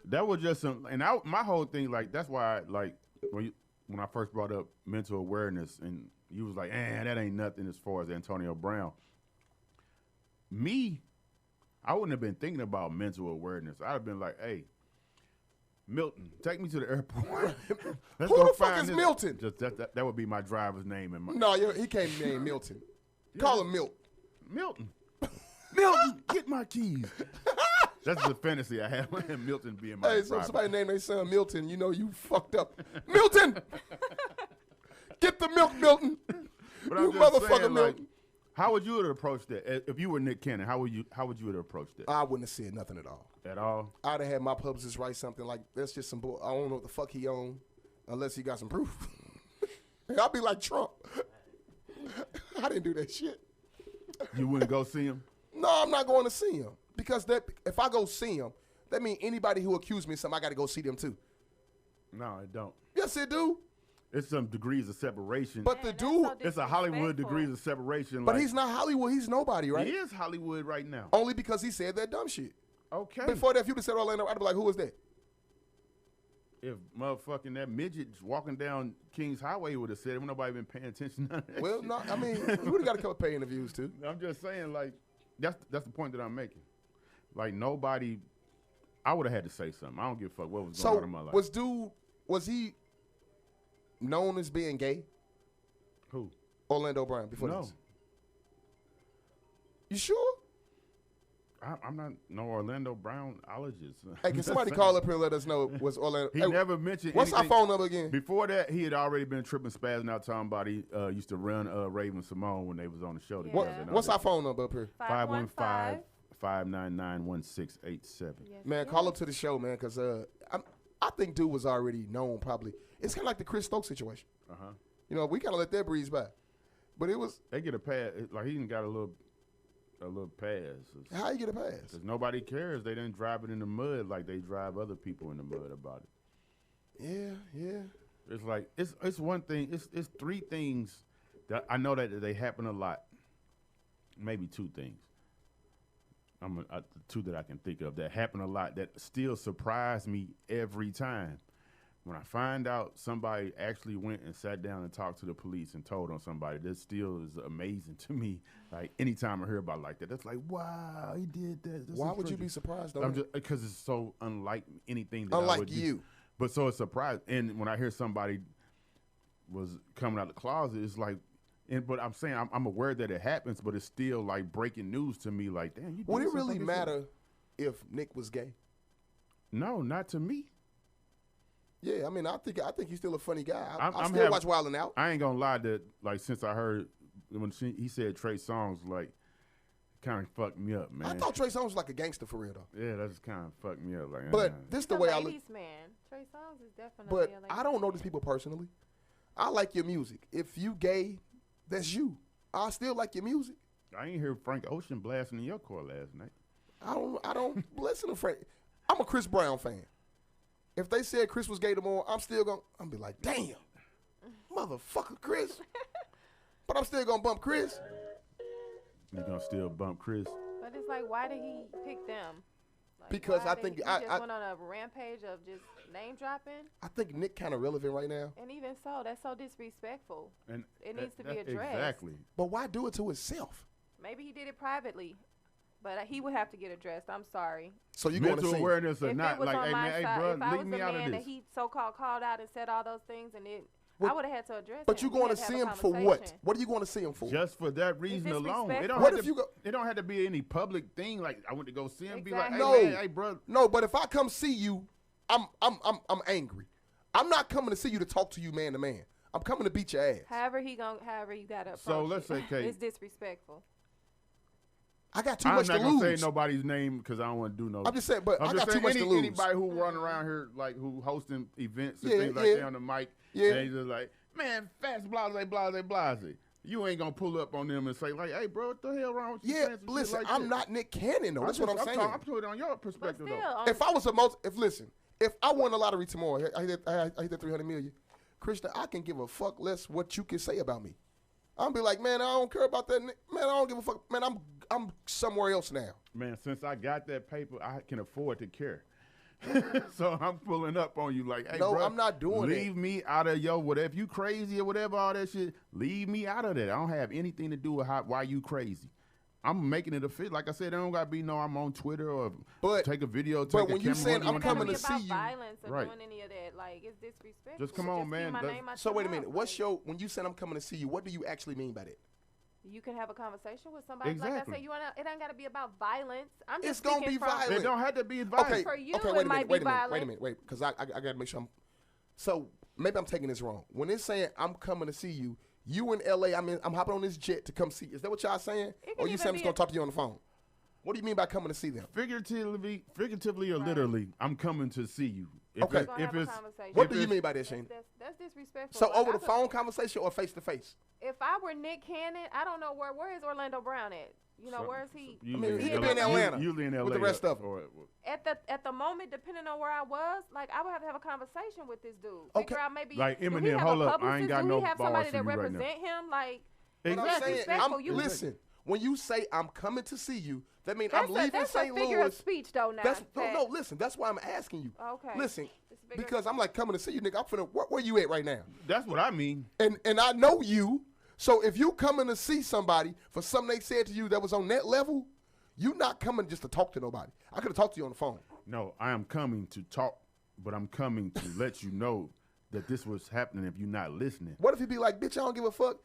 that was just some. And my whole thing, like that's why, like when I first brought up mental awareness, and you was like, that ain't nothing as far as Antonio Brown. Me, I wouldn't have been thinking about mental awareness. I'd have been like, hey, Milton, take me to the airport. Let's Who go the fuck find is this- Milton? Just that would be my driver's name. And my, No, he can't be named Milton. Call him Milt. Milton. Milton, get my keys. That's the fantasy I have. Milton being my Hey, so driver. somebody named their son Milton, you know you fucked up. Milton! Get the milk, Milton. But You I'm just motherfucker, saying, like, Milton. how would you have approached that? If you were Nick Cannon, how would you have approached that? I wouldn't have said nothing at all. At all? I'd have had my publicist write something like, that's just some bull. I don't know what the fuck he owned unless he got some proof. I'd be like Trump. I didn't do that shit. You wouldn't go see him? No, I'm not going to see him. Because if I go see him, that means anybody who accused me of something, I got to go see them too. No, it don't. Yes, it do. It's some degrees of separation. But the Man, dude, that's so it's a Hollywood disrespectful. degrees of separation. but like, he's not Hollywood. He's nobody, right? He is Hollywood right now. Only because he said that dumb shit. Okay. Before that, if you'd have said Orlando, I'd be like, who was that? If motherfucking that midget walking down Kings Highway would have said it, nobody been paying attention to that. Well, no, I mean, you would have got a couple pay interviews too. I'm just saying, like, that's the point that I'm making. Like, nobody, I would have had to say something. I don't give a fuck what was going on So in my life. was he known as being gay? Who? Orlando Brown before No. this? You sure? I'm not no Orlando Brown-ologist. Hey, can somebody call up here and let us know was Orlando? He Hey, never mentioned what's our anything. phone number again? Before that, he had already been tripping, spazzing out, talking about he used to run Raven Simone when they was on the show Yeah. together. and all What's that. our phone number up here? 515-599-1687. Yes, Man, yes. call up to the show, man, because I think dude was already known probably. It's kind of like the Chris Stokes situation. Uh-huh. You know, we kind of let that breeze by. But it was, They get a pass. Like, he even got a little pass. how you get a pass? Because nobody cares. They didn't drive it in the mud like they drive other people in the mud about it. Yeah. It's like, it's one thing. It's three things that I know that they happen a lot. Maybe two things. Two that I can think of that happen a lot that still surprise me every time. When I find out somebody actually went and sat down and talked to the police and told on somebody, that still is amazing to me. Like, anytime I hear about it like that, that's like, wow, he did that. That's Why would you crazy. be surprised though? I'm just because it's so unlike anything that I Unlike would do. you. But so it's surprising. And when I hear somebody was coming out the closet, it's like, but I'm saying I'm aware that it happens, but it's still like breaking news to me. Like, damn, you. Would it really matter if Nick was gay? No, not to me. Yeah, I mean, I think he's still a funny guy. I I'm still watch Wild 'N Out. I ain't gonna lie that like since I heard when he said Trey Songz, like, kind of fucked me up, man. I thought Trey Songz was like a gangster for real though. Yeah, that just kind of fucked me up. Like, but this the way I look. Ladies man, Trey Songz is definitely. But a ladies I don't know man. these people personally. I like your music. If you gay, that's you. I still like your music. I ain't hear Frank Ocean blasting in your car last night. I don't listen to Frank. I'm a Chris Brown fan. If they said Chris was gay tomorrow, I'm be like, damn, motherfucker, Chris. But I'm still gonna bump Chris. You gonna still bump Chris? But it's like, why did he pick them? Like, Because why I did think he I just went on a rampage of just name dropping. I think Nick kind of relevant right now. And even so, that's so disrespectful. And it needs to be that's addressed. Exactly. But why do it to himself? Maybe he did it privately, but he would have to get addressed. I'm sorry. So you going to mental see awareness or If not? it was Like, on hey my man, hey side, bro, if I leave was me the out of man this. that he so-called called out and said all those things, and Well, I would have had to address But him. you We going had to have see a him for what? conversation. What are you going to see him for? Just for that reason alone. It don't What have if to, you go? it don't have to be any public thing. Like I went to go see him. Be like, hey No, man, hey bro. No, but if I come see you, I'm angry. I'm not coming to see you to talk to you man to man. I'm coming to beat your ass. However you got to approach So let's say, Kate, it's disrespectful. I got too I'm much to not gonna lose. say nobody's name because I don't want to do no. I'm just saying, but I'm I just got too saying much to lose. Anybody who run around here like who hosting events and Yeah, things like yeah. that on the mic, Yeah. and he's just like, man, fast blase. You ain't gonna pull up on them and say like, hey bro, what the hell wrong with you? Yeah, saying some shit listen, like I'm that? not Nick Cannon though. That's what I'm saying. I'm putting it on your perspective though. If I was if I won the lottery tomorrow, I hit that 300 million. Krishna, I can give a fuck less what you can say about me. I'll be like, man, I don't care about that. Man, I don't give a fuck. Man, I'm somewhere else now. Man, since I got that paper, I can afford to care. So I'm pulling up on you like, hey, No, bro, I'm not doing leave me out of your whatever. If you crazy or whatever, all that shit, leave me out of that. I don't have anything to do with why you crazy. I'm making it a fit. Like I said, there don't got to be I'm on Twitter or take a video. Take but a when you camera, saying whatever I'm you coming wanna to do. see you, violence or Right. doing any of that, like it's disrespectful. Just come on, man. Keep my That's- name out So your wait a minute. mouth. What's your when you said I'm coming to see you? What do you actually mean by that? You can have a conversation with somebody. Like I Exactly. said, it ain't got to be about violence. I'm just It's gonna speaking be from- violent. It don't have to be violent. Okay, For you, okay, it wait a might minute, be wait a violent. minute, because I got to make sure I'm. So maybe I'm taking this wrong. When it's saying I'm coming to see you, you in LA, I'm hopping on this jet to come see you. Is that what y'all saying? It can Or you even saying I'm just be gonna talk to you on the phone? What do you mean by coming to see them? Figuratively or literally, I'm coming to see you. If Okay. it- Gonna if have a it's conversation. What if do you it's- mean by that, Shane? That's disrespectful. So Like, over I the could- phone conversation or face to face? If I were Nick Cannon, I don't know where is Orlando Brown at. You know, where is he? Usually he Is could be in Atlanta Usually in LA with the rest of them. At the moment, depending on where I was, like I would have to have a conversation with this dude. Okay. Figure out maybe Like do he Eminem, have hold a up, I publicist? ain't got Do no he have balls somebody for that you right now. represent him? Like What I'm that's saying, disrespectful. You listen, when you say I'm coming to see you, that means that's I'm leaving that's St. a figure Louis. of speech, though. Now, That's Pat. no, listen. That's why I'm asking you. Okay. Listen, It's a figure because I'm like coming to see you, nigga. I'm finna. Where you at right now? That's what I mean. And I know you. So if you coming to see somebody for something they said to you that was on that level, you not coming just to talk to nobody. I could have talked to you on the phone. No, I am coming to talk, but I'm coming to let you know that this was happening if you're not listening. What if he be like, bitch, I don't give a fuck.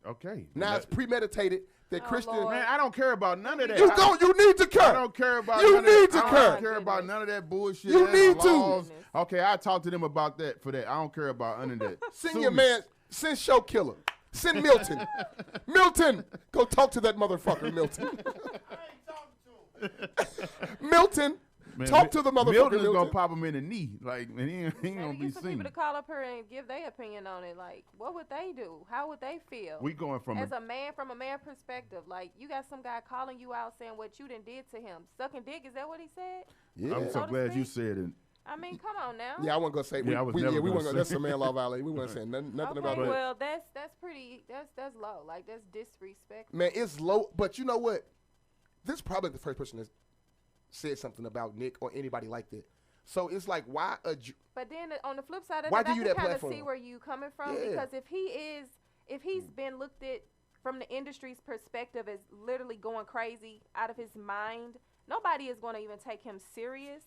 Okay. Now it's premeditated that Christian. Lord. Man, I don't care about none of that. You need to care. I don't care about You none need of that. to I care. don't care about none of that bullshit. You ass need to. laws. Okay, I talk to them about that for that. I don't care about none of that. Send Sue your me. man. Send Show Killer. Send Milton. Milton, go talk to that motherfucker, Milton. Milton, Man, talk to the motherfucker, Milton's Milton. gonna pop him in the knee, like, and he ain't Maybe gonna be get some people seen. to call up her and give their opinion on it. Like, what would they do? How would they feel? We going from As a man, from a man perspective, like you got some guy calling you out saying what you done did to him, sucking dick. Is that what he said? Yeah. I'm so So to glad you speak. said it. I mean, come on now. Yeah, I wasn't gonna say. Yeah, I was we never weren't gonna gonna. That's say. a man law violation. We weren't saying nothing Okay, about that. well, that's pretty. That's low. Like that's disrespectful. Man, it's low. But you know what? This is probably the first person that said something about Nick or anybody like that. So it's like, why a? But then on the flip side of Why that, I give you can that kind of platform? see where you coming from Yeah. because if he's been looked at from the industry's perspective as literally going crazy out of his mind, nobody is going to even take him serious.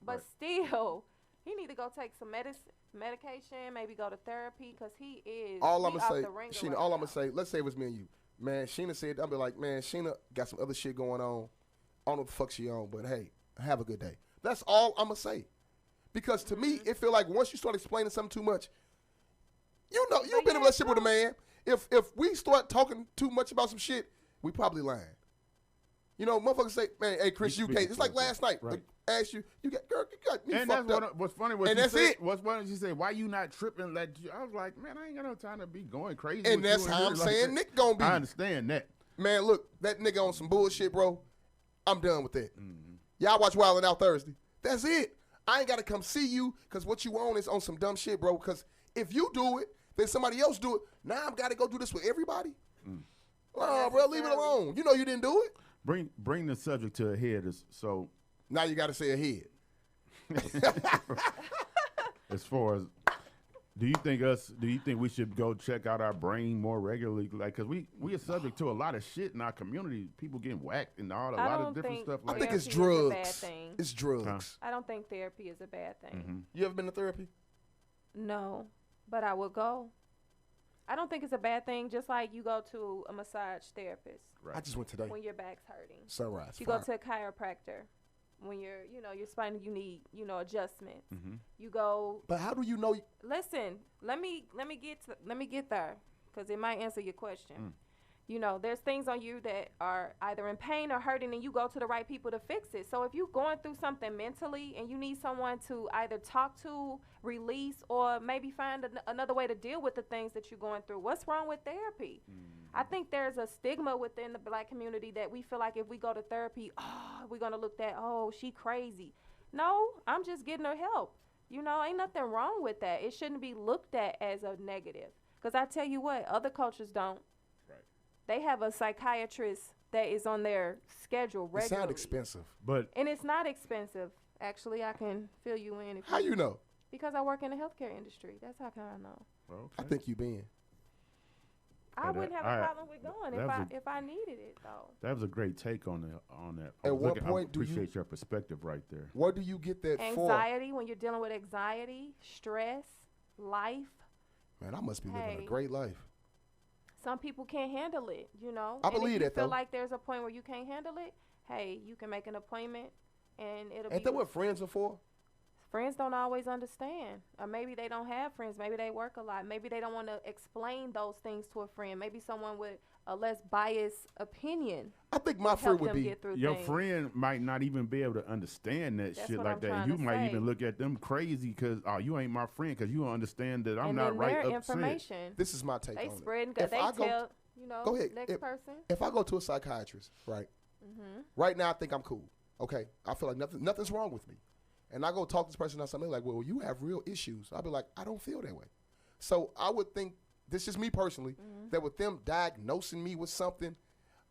But still, He need to go take some medication, maybe go to therapy, because he is All I'm he gonna off say, the ringer Sheena. right All I'm now. gonna say. Let's say it was me and you, man. Sheena said, I'll be like, man, Sheena got some other shit going on. I don't know what the fuck she on, but hey, have a good day. That's all I'm gonna say. Because to me, it feel like once you start explaining something too much, you know, you've been in a relationship with a man. If we start talking too much about some shit, we probably lying. You know, motherfuckers say, man, hey, Chris, you can't. It's like last night. Right. They asked you, you got me And fucked that's up. what's funny. What And she that's said, it. What's funny? She said, "Why you not tripping?" I was like, "Man, I ain't got no time to be going crazy." And with that's you how here I'm like saying that." Nick gonna be. I understand that. Man, look, that nigga on some bullshit, bro. I'm done with that. Mm-hmm. Y'all watch Wild 'N Out Thursday. That's it. I ain't got to come see you because what you on is on some dumb shit, bro. Because if you do it, then somebody else do it. Now I've got to go do this with everybody. Oh, bro, leave it alone. You know you didn't do it. Bring the subject to a head. So Now you got to say ahead. as far as do you think we should go check out our brain more regularly? Like, cause we are subject to a lot of shit in our community. People getting whacked and a lot of different stuff. I Like think that. it's Therapy is a bad drugs. thing. It's drugs. I don't think therapy is a bad thing. You ever been to therapy? No, but I would go. I don't think it's a bad thing. Just like you go to a massage therapist I just went today. when your back's hurting. Sunrise. You go to a chiropractor when your spine, you need, adjustments. Mm-hmm. You go. But how do you know? Listen, let me get there, because it might answer your question. There's things on you that are either in pain or hurting, and you go to the right people to fix it. So if you're going through something mentally and you need someone to either talk to, release, or maybe find another way to deal with the things that you're going through, what's wrong with therapy? I think there's a stigma within the Black community that we feel like if we go to therapy, we're going to look at, she crazy. No, I'm just getting her help. Ain't nothing wrong with that. It shouldn't be looked at as a negative. Because I tell you what, other cultures don't. They have a psychiatrist that is on their schedule It regularly. sound expensive. And it's not expensive. Actually, I can fill you in. How you know? Because I work in the healthcare industry. That's how I know. Okay. I think you been. I wouldn't have a problem with going that if I needed it, though. That was a great take on that. At what point do you appreciate your perspective right there. Where do you get that Anxiety, when you're dealing with anxiety, stress, life. Man, I must be living a Hey. great life. Some people can't handle it, I believe if you that, feel though. like there's a point where you can't handle it, hey, you can make an appointment, and it'll Ain't be. that what friends are for? Friends don't always understand, or maybe they don't have friends. Maybe they work a lot. Maybe they don't want to explain those things to a friend. Maybe someone with a less biased opinion. I think my help friend would them be. get through Your things. friend might not even be able to understand that That's shit what like I'm that. trying You to might say. even look at them crazy because you ain't my friend because you don't understand that I'm and not then right their upset. information. This is my take They on spread. it. If They I go, tell go ahead. next person. If I go to a psychiatrist, right? Right now I think I'm cool. Okay, I feel like nothing's wrong with me, and I go talk to this person on something like, well, you have real issues. I'll be like, I don't feel that way. So I would think, this is me personally, that with them diagnosing me with something,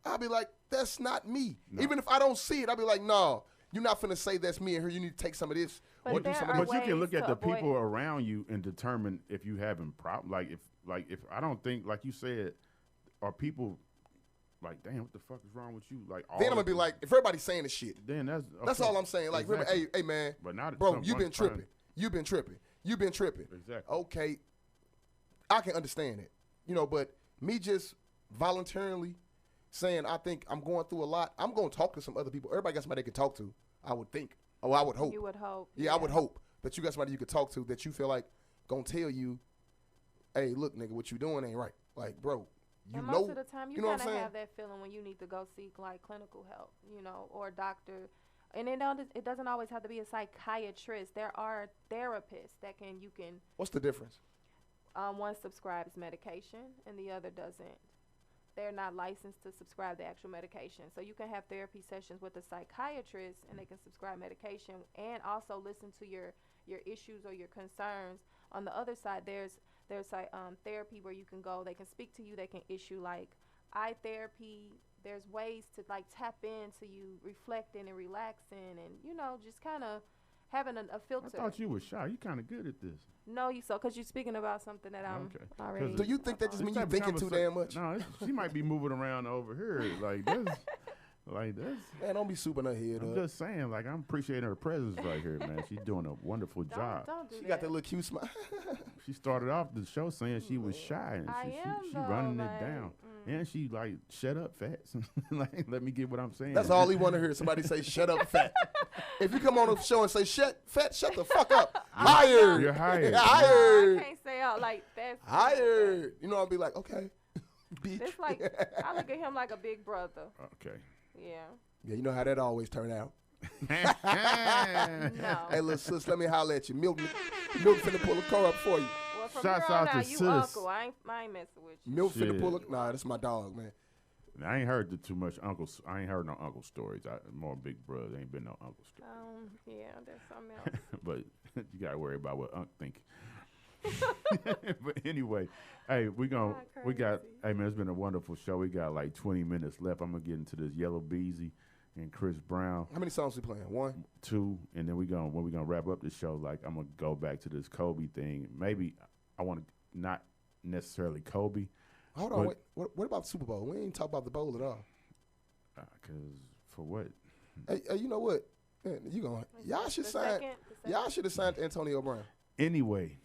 I'll be like, that's not me. No. Even if I don't see it, I'll be like, no, you're not finna say that's me and her. You need to take some of this. But or do there some of are this. But you can look ways at to the people avoid- around you and determine if you having problem. Like if I don't think, like you said, are people like, damn, what the fuck is wrong with you? Like, all Then I'm gonna of be it. like, if everybody's saying this shit, then that's okay. all I'm saying. Like, Exactly. hey, man, But not bro, someone you've been trying- tripping. You've been tripping. You've been tripping. Exactly. Okay, I can understand it, but me just voluntarily saying I think I'm going through a lot, I'm going to talk to some other people. Everybody got somebody they can talk to, I would think. Oh, I would hope. You would hope. Yeah, I would hope that you got somebody you could talk to that you feel like going to tell you, hey, look, nigga, what you doing ain't right. Like, bro, you And know. most of the time, you know what kind I'm of saying? have that feeling when you need to go seek like clinical help, or a doctor. And it doesn't always have to be a psychiatrist. There are therapists that you can. What's the difference? One subscribes medication and the other doesn't. They're not licensed to subscribe the actual medication. So you can have therapy sessions with a psychiatrist and they can subscribe medication and also listen to your issues or your concerns. On the other side, there's therapy where you can go. They can speak to you. They can issue like eye therapy. There's ways to like tap into you reflecting and relaxing and, just kind of having a filter. I thought you were shy. You kind of good at this. No, because you're speaking about something that I'm Okay. already. Do you think that just This means you type of thinking too damn much? No, she might be moving around over here. Like this. Like this. Man, don't be souping her head I'm up. just saying, like, I'm appreciating her presence right here, man. She's doing a wonderful job. Don't do She that. got that little cute smile. She started off the show saying she was shy, and I am, she though, running like, it down. And she like, shut up, Fats. Like, let me get what I'm saying. That's all he want to hear. Somebody say, shut up, fat. If you come on the show and say, fat, shut the fuck up. Hired. You're hired. Hired. I can't say out like that's Hired. You know, I'll be like, okay. Bitch. It's like I look at him like a big brother. Okay. Yeah. Yeah, you know how that always turn out. No. Hey, little sis, let me holler at you. Milk finna pull a car up for you. Well, from Shouts here on out to out, you sis. uncle. I ain't messing with you. Milk finna Shit. pull a. Nah, that's my dog, man. I ain't heard too much uncles. I ain't heard no uncle stories. More big brother. Ain't been no uncle story. Yeah, that's something else. But you gotta worry about what Unc think. But anyway, hey, hey man, it's been a wonderful show. We got like 20 minutes left. I'm gonna get into this Yellow Beezy and Chris Brown. How many songs we playing? 1? 2, and then when we gonna wrap up the show, like I'm gonna go back to this Kobe thing. Maybe I want to not necessarily Kobe. Hold on, wait. What about Super Bowl? We ain't talk about the bowl at all. Cause for what? Hey, you know what? Man, y'all should have signed Antonio Brown. Anyway,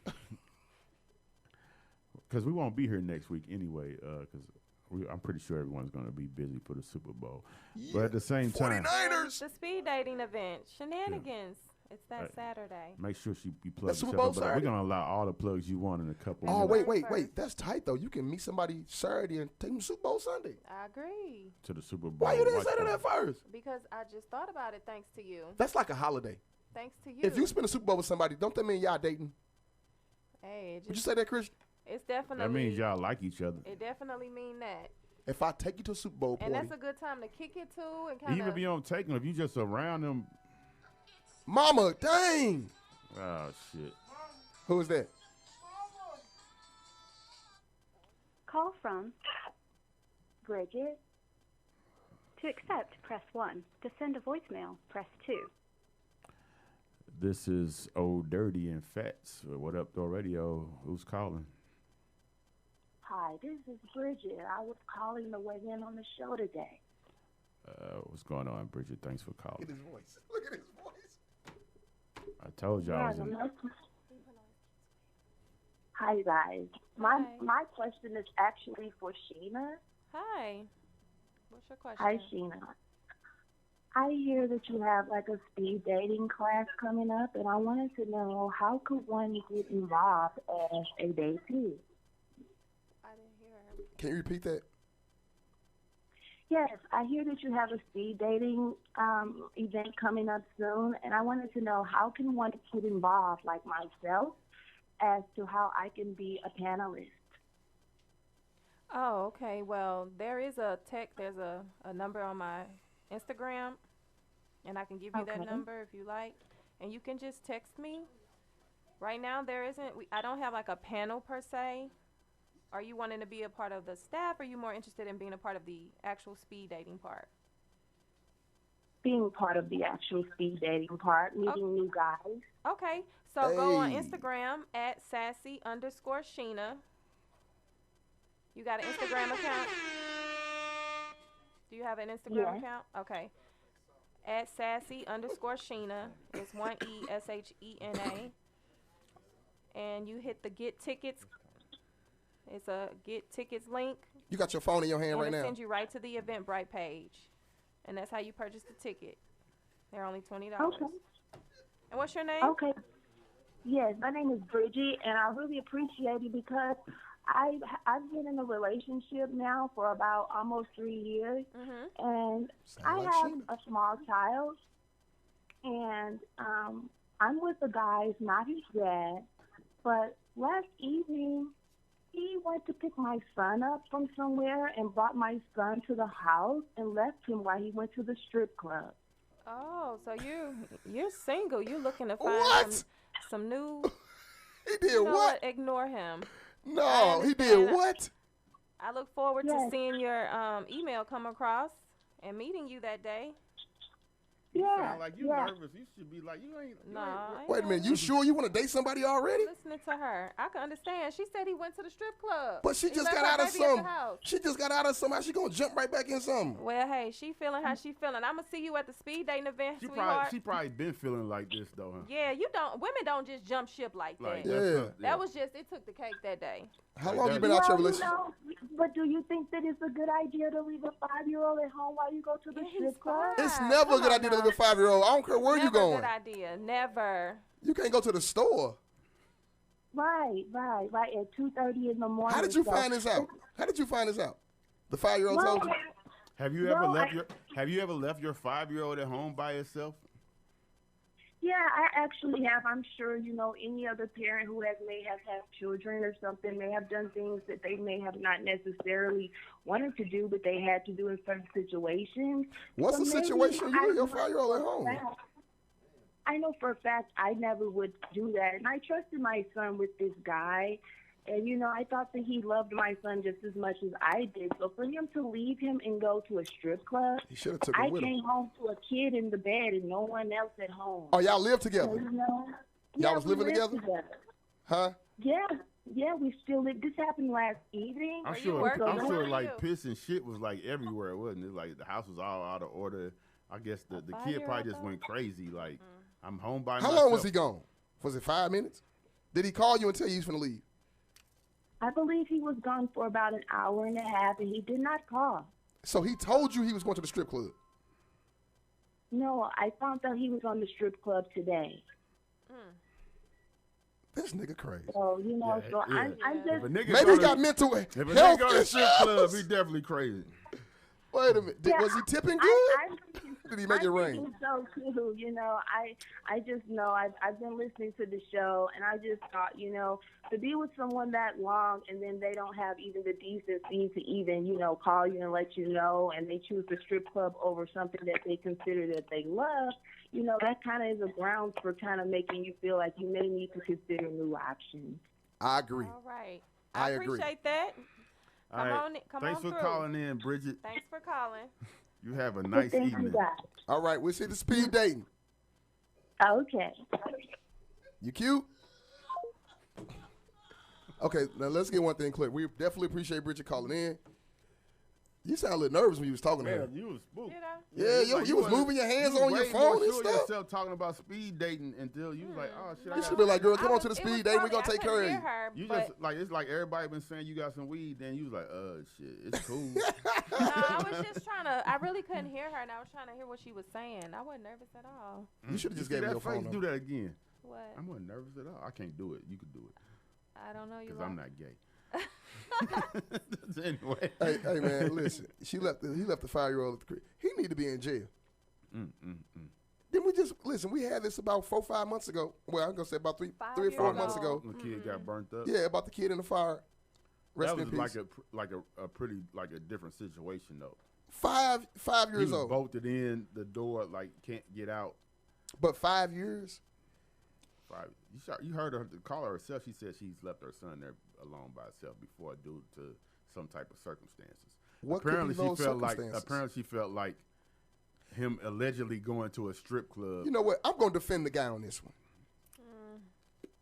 because we won't be here next week anyway. Because I'm pretty sure everyone's going to be busy for the Super Bowl. Yeah. But at the same time, 49ers. The speed dating event, Shenanigans. It's that Saturday. Make sure you plug Super yourself Bowl up. But we're Saturday? going to allow all the plugs you want in a couple Oh, minutes. wait. That's tight, though. You can meet somebody Saturday and take them Super Bowl Sunday. I agree. To the Super Bowl. Why you didn't Watch say that party. at first? Because I just thought about it thanks to you. That's like a holiday. Thanks to you. If you spend a Super Bowl with somebody, don't that mean y'all dating? Hey, Would you say that, Chris? It's definitely. That means y'all like each other. It definitely mean that. If I take you to a Super Bowl party. And that's a good time to kick it too and kind of. Even if you don't take them, if you just around them. Mama, dang. Oh, shit. Who is that? Call from Bridget. To accept, press 1. To send a voicemail, press 2. This is Old Dirty and Fats. What Up Doe Radio? Who's calling? Hi, this is Bridget. I was calling to weigh in on the show today. What's going on, Bridget? Thanks for calling. Look at his voice. Look at his voice. I told you I was in. Hi, guys. My question is actually for Sheena. Hi. What's your question? Hi, Sheena. I hear that you have like a speed dating class coming up, and I wanted to know how could one get involved as a datee? I didn't hear her. Can you repeat that? Yes, I hear that you have a speed dating event coming up soon, and I wanted to know how can one get involved, like myself, as to how I can be a panelist. Oh, okay. Well, there's a number on my Instagram, and I can give you that number if you like, and you can just text me. Right now, I don't have like a panel per se. Are you wanting to be a part of the staff, or are you more interested in being a part of the actual speed dating part? Being part of the actual speed dating part, meeting new guys. Okay, so go on Instagram at sassy_Sheena. You got an Instagram account? Do you have an Instagram account? Okay. At sassy_Sheena. It's 1 ESHENA. And you hit the get tickets. It's a get tickets link. You got your phone in your hand right now. Send you right to the Eventbrite page. And that's how you purchase the ticket. They're only $20. Okay. And what's your name? Okay. Yes, my name is Bridget, and I really appreciate it because I've been in a relationship now for about almost 3 years, and I have a small child, and I'm with the guy, not his dad, but last evening he went to pick my son up from somewhere and brought my son to the house and left him while he went to the strip club. Oh, so you're single. You're looking to find some new. He did what? Ignore him. No, he did what? I look forward to seeing your email come across and meeting you that day. You Yeah, sound like you yeah. nervous. You should be like, you ain't. No, I ain't Wait a minute, you nervous. sure you want to date somebody already? Listening to her, I can understand. She said he went to the strip club. But she He just left got her out of baby at the some. house. She just got out of some. How she gonna jump right back in something? Well, hey, she feeling how she feeling. I'ma see you at the speed dating event, sweetheart. She probably been feeling like this though, huh? Yeah, women don't just jump ship like that. Yeah. That was just, it took the cake that day. How long you been out your Well, relationship? but do you think that it's a good idea to leave a 5-year-old at home while you go to the strip club? It's never a good idea to leave a 5-year-old. I don't care where you Never a going. good idea. Never. You can't go to the store. Right, at 2:30 in the morning. How did you so- find this out? How did you find this out? The 5-year-old Well, told you? Have you ever left your 5-year-old at home by herself? Yeah, I actually have. I'm sure, any other parent who may have had children or something may have done things that they may have not necessarily wanted to do, but they had to do in certain situations. What's So the maybe situation you I and your know 5-year-old at for a home? fact- I know for a fact I never would do that. And I trusted my son with this guy. And, I thought that he loved my son just as much as I did. So for him to leave him and go to a strip club, He should have took her I with came him. home to a kid in the bed and no one else at home. Oh, y'all live So, together? yeah, was we living lived together? Huh? Yeah, we still live. This happened last evening. I'm you sure. working? I'm Where sure were like you? piss and shit was like everywhere, wasn't it? Like the house was all out of order. I guess the kid 5-year-old probably just though? went crazy. Like I'm home by How myself. long was he gone? Was it 5 minutes? Did he call you and tell you he's going to leave? I believe he was gone for about an hour and a half, and he did not call. So he told you he was going to the strip club. No, I found out he was on the strip club today. This nigga crazy. So, so I'm If just... a nigga Maybe go he to- got mental If a nigga health go to strip club, issues. he definitely crazy. Wait a minute. Yeah, Was he tipping good? I'm Did he make it I'm rain? thinking so too. I just know I've been listening to the show, and I just thought, to be with someone that long, and then they don't have even the decency to even, call you and let you know, and they choose the strip club over something that they consider that they love. That kind of is a ground for kind of making you feel like you may need to consider new options. I agree. All right. I I agree. appreciate that. All Come right. on, come Thanks on for through. calling in, Bridget. Thanks for calling. You have a nice Thank you, evening. guys. All right, we'll see the speed dating. Okay. You cute? Okay, now let's get one thing clear. We definitely appreciate Bridget calling in. You sound a little nervous when you was talking to her. Man, you was spooked. Did I? Yeah, it's you was wasn't- moving your hands you was on your way phone more and sure stuff. yourself talking about speed dating until you was like, oh shit, I You got should be like, girl, come I on to the was- it speed was date. We're probably- going to I take care couldn't of hear you. her, You but- just like it's like everybody been saying you got some weed, then you was like, shit, it's cool. No, I was just trying to. I really couldn't hear her, and I was trying to hear what she was saying. I wasn't nervous at all. You should have just See gave me that your phone face, number. do that again. What? I wasn't nervous at all. I can't do it. You could do it I don't know you. because I'm are. not gay. Anyway. Hey man, listen. He left the 5-year-old at the crib. He need to be in jail. Then we just listen. We had this about 4 or 5 months ago. Well, I'm gonna say about three or 4 months ago. The kid got burnt up. Yeah, about the kid in the fire. Rest that in was peace. like a pretty like a different situation though. 5 He years was old, bolted in the door, like can't get out. but 5 years. 5. You heard her call her herself. She said she's left her son there alone by herself before due to some type of circumstances. What could apparently be those she felt like circumstances? apparently she felt like him allegedly going to a strip club. You know what? I'm gonna defend the guy on this one,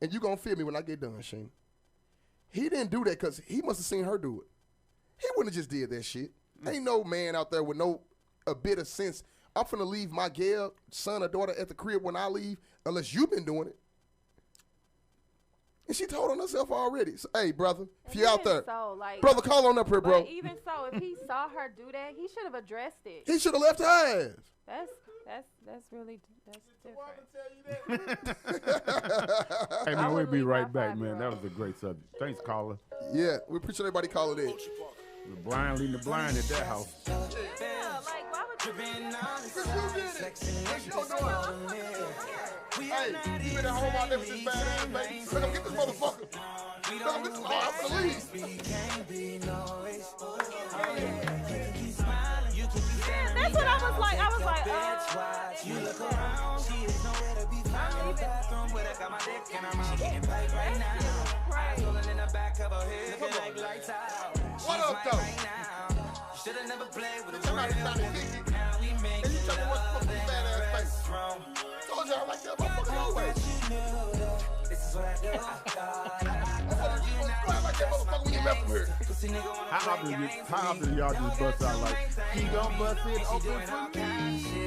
and you gonna feel me when I get done, Shane. He didn't do that because he must have seen her do it. He wouldn't have just did that shit. Ain't no man out there with a bit of sense. I'm finna leave my gal, son or daughter at the crib when I leave, unless you've been doing it. And she told on herself already. So, hey, brother, if And you're out even there, so, like, brother, call on up here, bro. But even so, if he saw her do that, he should have addressed it. He should have left her ass. That's really different. Hey I man, we'll wouldn't be leave right my back, man. That was a great subject. Thanks, caller. Yeah, we appreciate everybody calling in. The blind leading the blind at that house. Yeah, like why would you? Hey, you been at home all day with this badass baby. Let him get this motherfucker. Let him get this motherfucker. I'm leave. Yeah, that's what I was like. I was like, You look around, she is nowhere to be found. The bathroom with a got my dick and I'm getting paid right now. Eyes rolling in the back of her head, looking like lights out. What up, though? Right now. Should've never played with a Somebody real trying to woman. kick you. Now we make And you tell me what's love fucking in badass a face. Told you I like that motherfucker always. This is what I do. I like that motherfucker when you left from here. How often do y'all just bust out like, he gon' bust it open for me?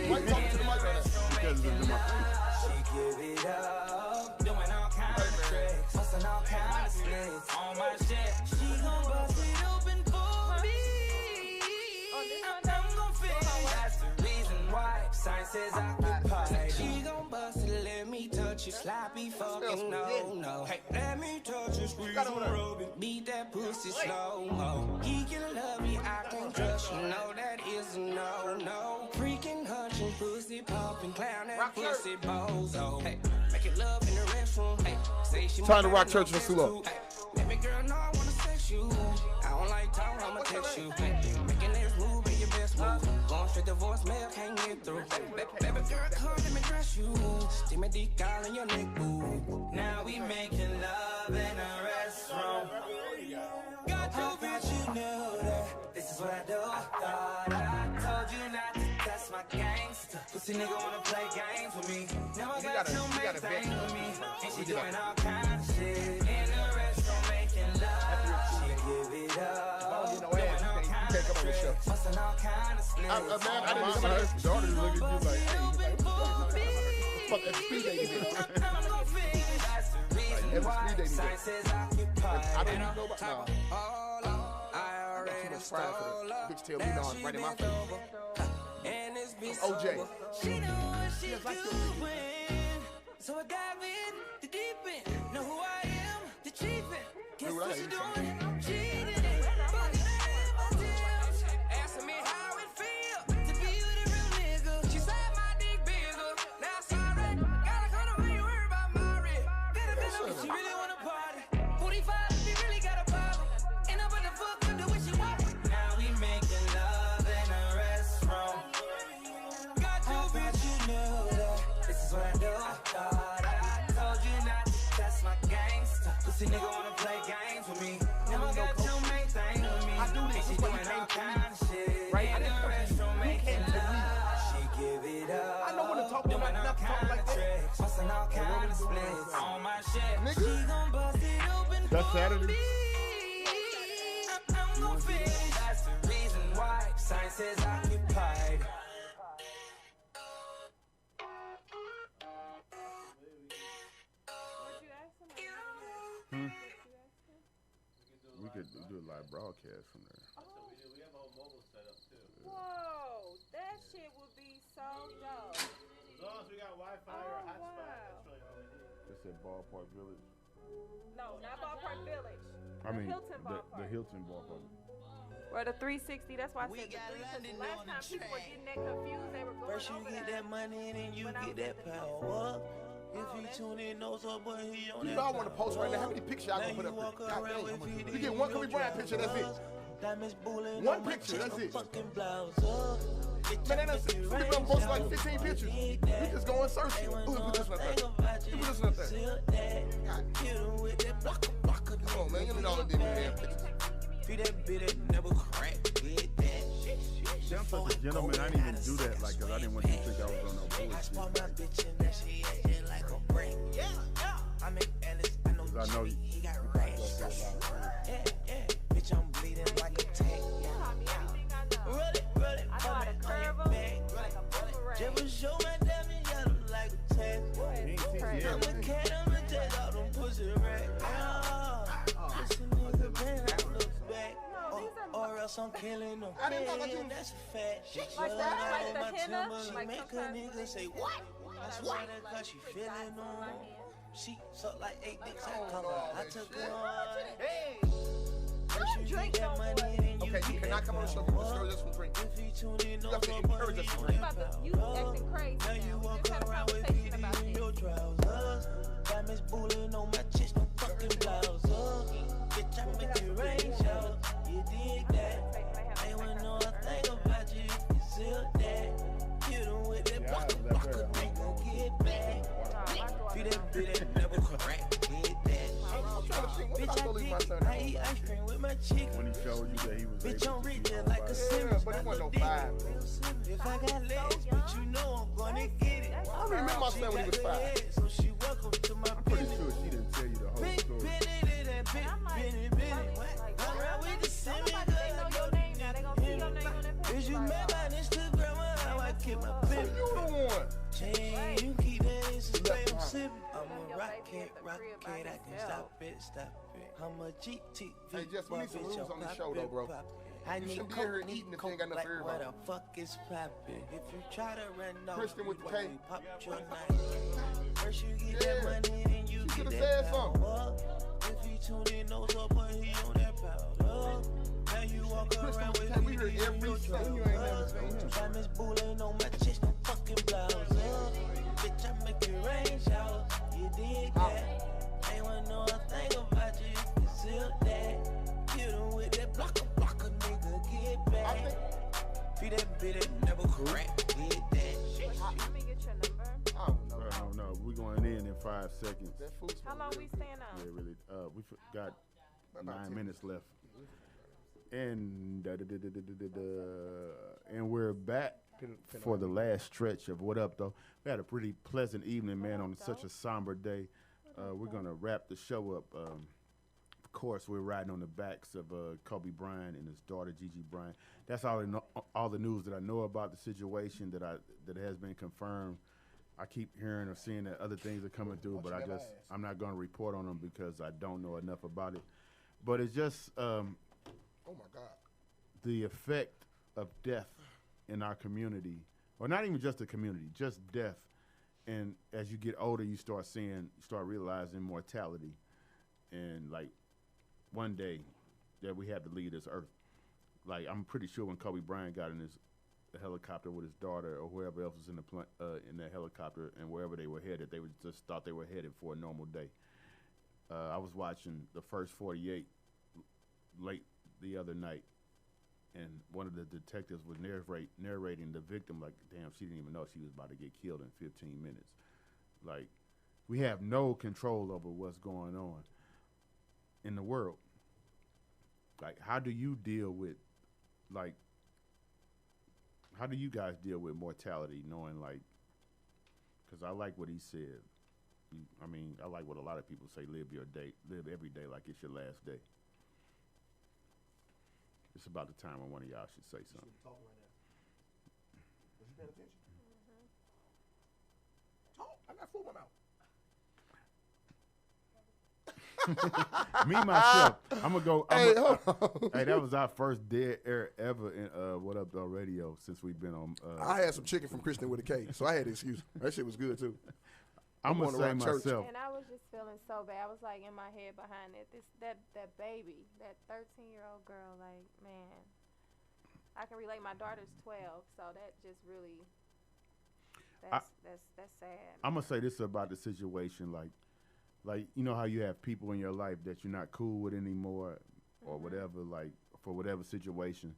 Why you talking to the mic right now? Because it's in my face. She give it up, doing all kinds of tricks, busting all kinds of slits on my shit. She gon' bust it open for me. I'm gon' fix. That's the reason why science is occupied. She gon' bust it, let me touch you, sloppy fucking no. Hey, let me touch you, squeeze and rub it, beat that pussy slow-mo. He can love me, I can trust you, no, that is a no. Freaking hunching, pussy popping, clown that pussy bozo. Hey, make it love in the restroom. Hey, say she Time to rock church for Sulo. Let me girl know I wanna sex you. I don't like talking, I'ma text you. Hey, making this move be your best move. Going straight to voicemail, can't get through. Baby girl, come let me dress you. Stick my dick all in your neck, boo. Now we making love in a restroom. Got your bitch, you know that. This is what I do. Thought I told you not to test my gangster. Pussy nigga wanna play games with me. Now I got two main things with me. And she doing all kinds of shit. In the restroom making love. She give it up. You can't come on the show. Busting all kinds of slits. I didn't know her daughter look at you like, hey, fuck that speed dating. I don't even know about now. I got too much pride for that. Bitch tell me no, I'm right in my face. OJ. She know what she doing. So I dive in the deep end. Know who I am, the chief end. Guess what she doing? Cheating. Asking me how it feel to be with a real nigga. She said my dick bigger. Now sorry, gotta come to when you worry about my rent. Better bitch if she really wanna party. 45 if you really got a problem. Ain't nobody fuck with the way she walk. Now we making love in a restroom. Got you, bitch, you know that. This is what I do. I thought I told you not to test my gangster. Pussy nigga wanna play games with me. Now I got your main thing with me. I do this. She doing all kinds of shit. Right in the restroom making love. She give it up. I know when to talk to her, not talk like that. Busting all kinds of splits on my shit. She gon' bust it open That's for Saturday? me. I'm gon' finish. That's the reason why science is occupied. We could do a live broadcast from there. We have a whole mobile setup too. Whoa, that shit would be so dope. As long as we got Wi-Fi or a hotspot, that's really all we need. It's at Ballpark Village. No, not Ballpark Village. I mean, Hilton Ballpark. the Hilton Ballpark. Or the 360, that's why I said the 360. Last time people were getting that confused, they were going First you over get there. that money and then you get that power. If you tune in, knows up, but he on You that know I want to post right now. How many pictures I gonna put up there? God damn. You get one Kobe Bryant picture, that's it. One picture, that's it. Man, that's it. We gonna post like 15 pictures. We just go and search it. Ooh, put this one up there. You put this one up there. Come on, man. You know all the damn pictures. Never crack. I'm such a gentleman. I didn't even do that, like, cause I didn't want you to think I was on no bullshit. Cause I know you. Bitch, I'm bleeding like a tank. Run it, I know how to curve them like a boomerang. just show my diamond yellow like a tank. I'm a cat, I'ma take all them pussy racks. Pussy nigga, man, I look back. Or else I'm killing them. That's a fact. She Like that, like the henna, She like make a sometimes nigga say, what? That's why that cause she feeling them. She suck like 8 dicks I cover. I took her on. Hey! First you get that money and you Okay, you cannot come on the show. You discourage us from drinking. if you tune in, You have to encourage us from You drinking. about to, you acting crazy Now you now. We walk just had a around with conversation about BD in this. your trousers. Diamonds bullying on my chest, no fucking blouse. Bitch, I make it rain shower. You dig that? Ain't want no thing about you if you seal that. Hit 'em with that blocker, they gon' get back. Feel that bit that never crack, get that. I'm trying to think, what did I go leave my my son. I eat ice cream with my chicken. When he showed you that he was Bitch, able I'm to rich keep just on like a by- Simmons. But it wasn't no 5. If I got legs, but you know I'm gonna get it. I don't even remember my son when he was 5. So she welcome to my I'm pretty sure she didn't tell you the whole Big story. Benny. I'm around with the semi Is you mad by Instagram or how I keep my So pen? you the one. Chain, you keep that Insta straight, I'm sipping. I'm a rocket, I can stop it. I'm a GT. Hey, Jess, we need some rules on this show, though, bro. I You need shouldn't be here coke, eating need if you ain't got coke, nothing for like what everybody. the fuck is poppin'? If you try to run off, Kristen with the we K. pop your night. First you get that Yeah. money, then you She get could've that said something. power. If he tune in, knows up, but he on that powder. Now you walk Kristen around with with the K, we me, hear then every you song. You ain't never seen him. Diamonds bullying on my chest, no fucking blouse. Bitch, I make it rain shower. You did that. Ain't want to know a thing about you. You still that. Hit him with that blocker, nigga, get back. Feed that bitch, never crack. Did that. Let me get your number. I don't know. I don't know. We're going in 5 seconds. That food's How long we staying on? Yeah, really. We got About 9 10 minutes left. And and we're back for the last stretch of What Up Though. We had a pretty pleasant evening, man, on such a somber day. We're gonna wrap the show up. Of course, we're riding on the backs of Kobe Bryant and his daughter Gigi Bryant. That's all the news that I know about the situation that has been confirmed. I keep hearing or seeing that other things are coming through, but I'm not going to report on them because I don't know enough about it. But it's just Oh my God. the effect of death in our community, or not even just the community, just death. And as you get older, you start realizing mortality, and like one day that we have to leave this earth. Like I'm pretty sure when Kobe Bryant got in the helicopter with his daughter or whoever else was in that helicopter and wherever they were headed, they just thought they were headed for a normal day. I was watching the first 48 late the other night, and one of the detectives was narrating the victim like, damn, she didn't even know she was about to get killed in 15 minutes. Like, we have no control over what's going on in the world. Like, how do you guys deal with mortality, knowing, like, because I like what he said. I like what a lot of people say, live every day like it's your last day. It's about the time when one of y'all should say something. Talk right now. Was you paying attention? Talk. I got food in my mouth. Me, myself, I'm going to go. Hold on. Hey, that was our first dead air ever in What Up Doe Radio since we've been on. I had some chicken from Kristen with a K, so I had an excuse. That shit was good, too. I'm going to say myself. And I was just feeling so bad. I was like in my head behind it. That baby, that 13-year-old girl, like, man. I can relate. My daughter's 12, so that just really, that's sad. I'm going to say this about the situation, like, you know how you have people in your life that you're not cool with anymore or whatever, like, for whatever situation.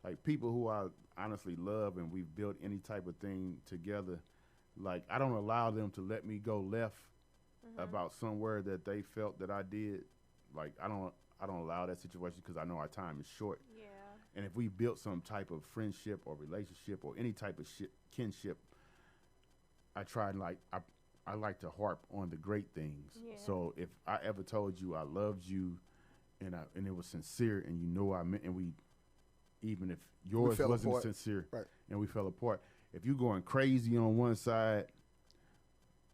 Like, people who I honestly love and we've built any type of thing together, like, I don't allow them to let me go left about somewhere that they felt that I did. Like, I don't allow that situation because I know our time is short. Yeah. And if we built some type of friendship or relationship or any type of kinship, I try and, like, I like to harp on the great things. Yeah. So if I ever told you I loved you and it was sincere and you know I meant, and even if yours wasn't apart. sincere, Right. and we fell apart, if you're going crazy on one side,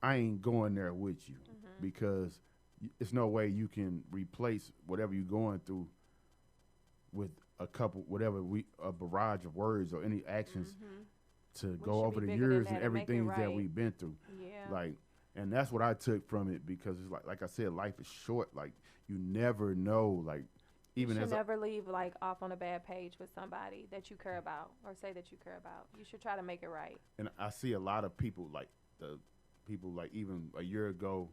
I ain't going there with you because it's no way you can replace whatever you're going through with a barrage of words or any actions to go over the years and everything that we've been through. Yeah. Like, and that's what I took from it because it's like I said, life is short. Like, you never know, like, even you should as never leave like off on a bad page with somebody that you care about or say that you care about. You should try to make it right. And I see a lot of people like even a year ago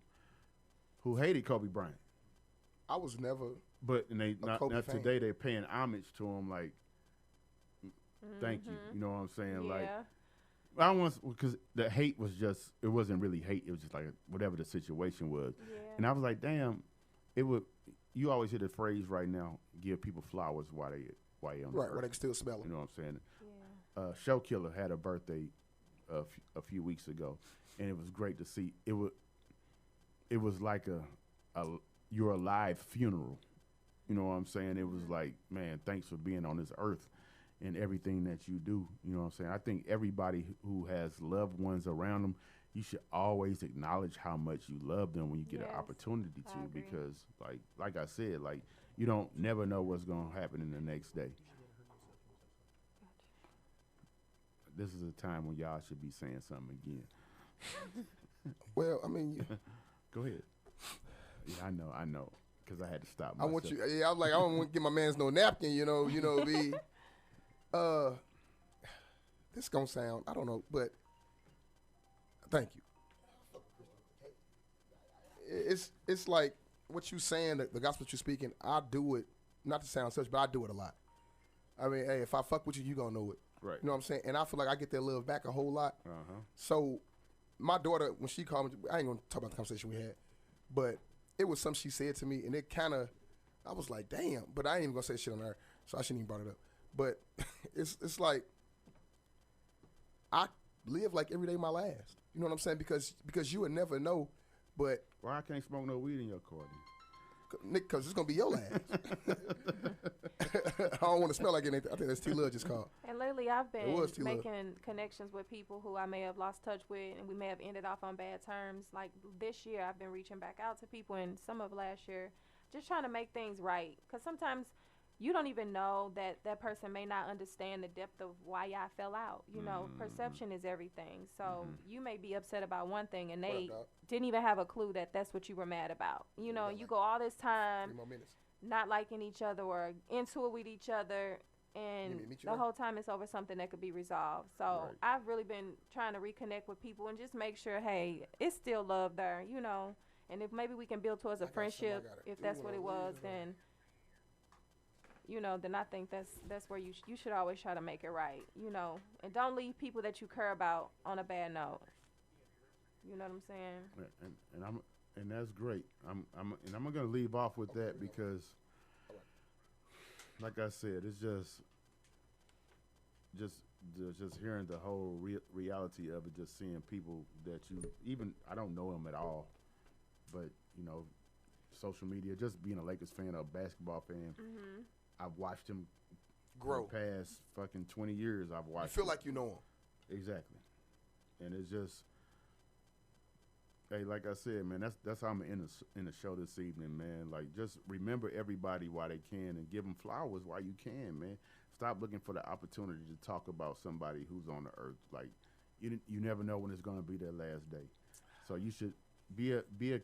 who hated Kobe Bryant. I was never. But now Kobe fan. today they're paying homage to him, like, thank you. You know what I'm saying? Yeah. Like, I don't want, because the hate was just, it wasn't really hate. It was just like whatever the situation was. Yeah. And I was like, damn, you always hear the phrase right now, give people flowers while they on the Right, earth. where they can still smell You them. know what I'm saying? Yeah. Show Killer had a birthday a few weeks ago, and it was great to see. It was like a your alive funeral. You know what I'm saying? It was like, man, thanks for being on this earth and everything that you do. You know what I'm saying? I think everybody who has loved ones around them, you should always acknowledge how much you love them when you get an Yes, opportunity I to, agree. because like I said, like you don't never know what's gonna happen in the next day. This is a time when y'all should be saying something again. Well, I mean, Go ahead. Yeah, I know, because I had to stop I myself. want you. Yeah, I was like, I don't want to give my man's no napkin. You know, be. This gonna sound, I don't know, but thank you. It's like what you saying, the gospel that you're speaking. I do it, not to sound such, but I do it a lot. I mean, hey, if I fuck with you, you gonna know it. Right. You know what I'm saying? And I feel like I get that love back a whole lot. Uh-huh. So my daughter, when she called me, I ain't gonna talk about the conversation we had, but it was something she said to me, and it kind of, I was like, damn. But I ain't even gonna say shit on her, so I shouldn't even brought it up. But it's like I live like every day my last. You know what I'm saying? Because you would never know. But why I can't smoke no weed in your car, Nick, because it's gonna be your last. I don't want to smell like anything. I think that's T-Love just called. And lately, I've been was T-Love. making connections with people who I may have lost touch with, and we may have ended off on bad terms. Like this year, I've been reaching back out to people, and some of last year, just trying to make things right. Because sometimes you don't even know that person may not understand the depth of why y'all fell out. You know, perception is everything. So you may be upset about one thing, and they didn't even have a clue that that's what you were mad about. You know, you go all this time 3 more minutes. not liking each other or into it with each other, and meet you the there? whole time it's over something that could be resolved. So I've really been trying to reconnect with people and just make sure, hey, it's still love there, you know. And if maybe we can build towards a friendship, if that's what it was, then you know, then I think that's where you should always try to make it right, you know, and don't leave people that you care about on a bad note. You know what I'm saying? and that's great. I'm gonna leave off with that because, like I said, it's just hearing the whole reality of it, just seeing people that I don't know them at all, but you know, social media, just being a Lakers fan or a basketball fan. Mm-hmm. I've watched him grow. For the past fucking 20 years. I've watched. You feel like you know him. Exactly, and it's just, hey, like I said, man, that's how I'm in the show this evening, man. Like, just remember everybody while they can, and give them flowers while you can, man. Stop looking for the opportunity to talk about somebody who's on the earth. Like, you never know when it's gonna be their last day, so you should be a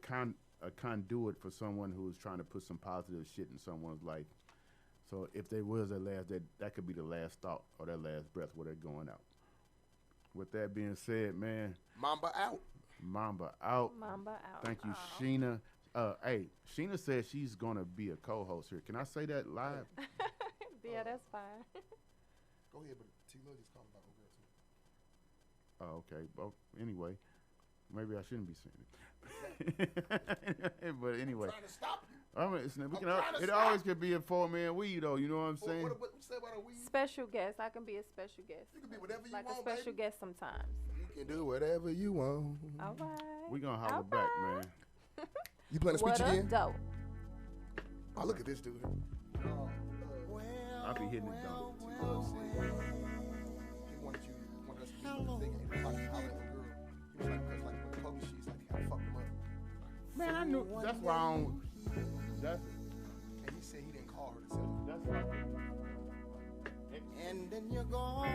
conduit for someone who is trying to put some positive shit in someone's life. So if they was their last, that could be the last thought or their last breath where they're going out. With that being said, man. Mamba out. Mamba out. Mamba out. Thank you, Sheena. Hey, Sheena said she's going to be a co-host here. Can I say that live? Yeah, that's fine. Go ahead, but T-Love just called about Oh, okay. Well, anyway, maybe I shouldn't be saying it. But anyway. I'm trying to stop you. I mean, it always could be a 4-man weed, though. You know what I'm saying? What you say about a weed? Special guest. I can be a special guest. You can be whatever you like want, a special baby. guest sometimes. You can do whatever you want. All right. We gonna holler back, man. You playing the What speech up, again? Doe? Oh, look at this dude here. I be hitting it down. He wanted us to do the thing. He was like, holler at the girl. He was like, because like when Kobe, she's like, you gotta fuck him up. Man, I knew. That's why I don't. That's. And he said he didn't call her to tell her. That's why. And then you're gone.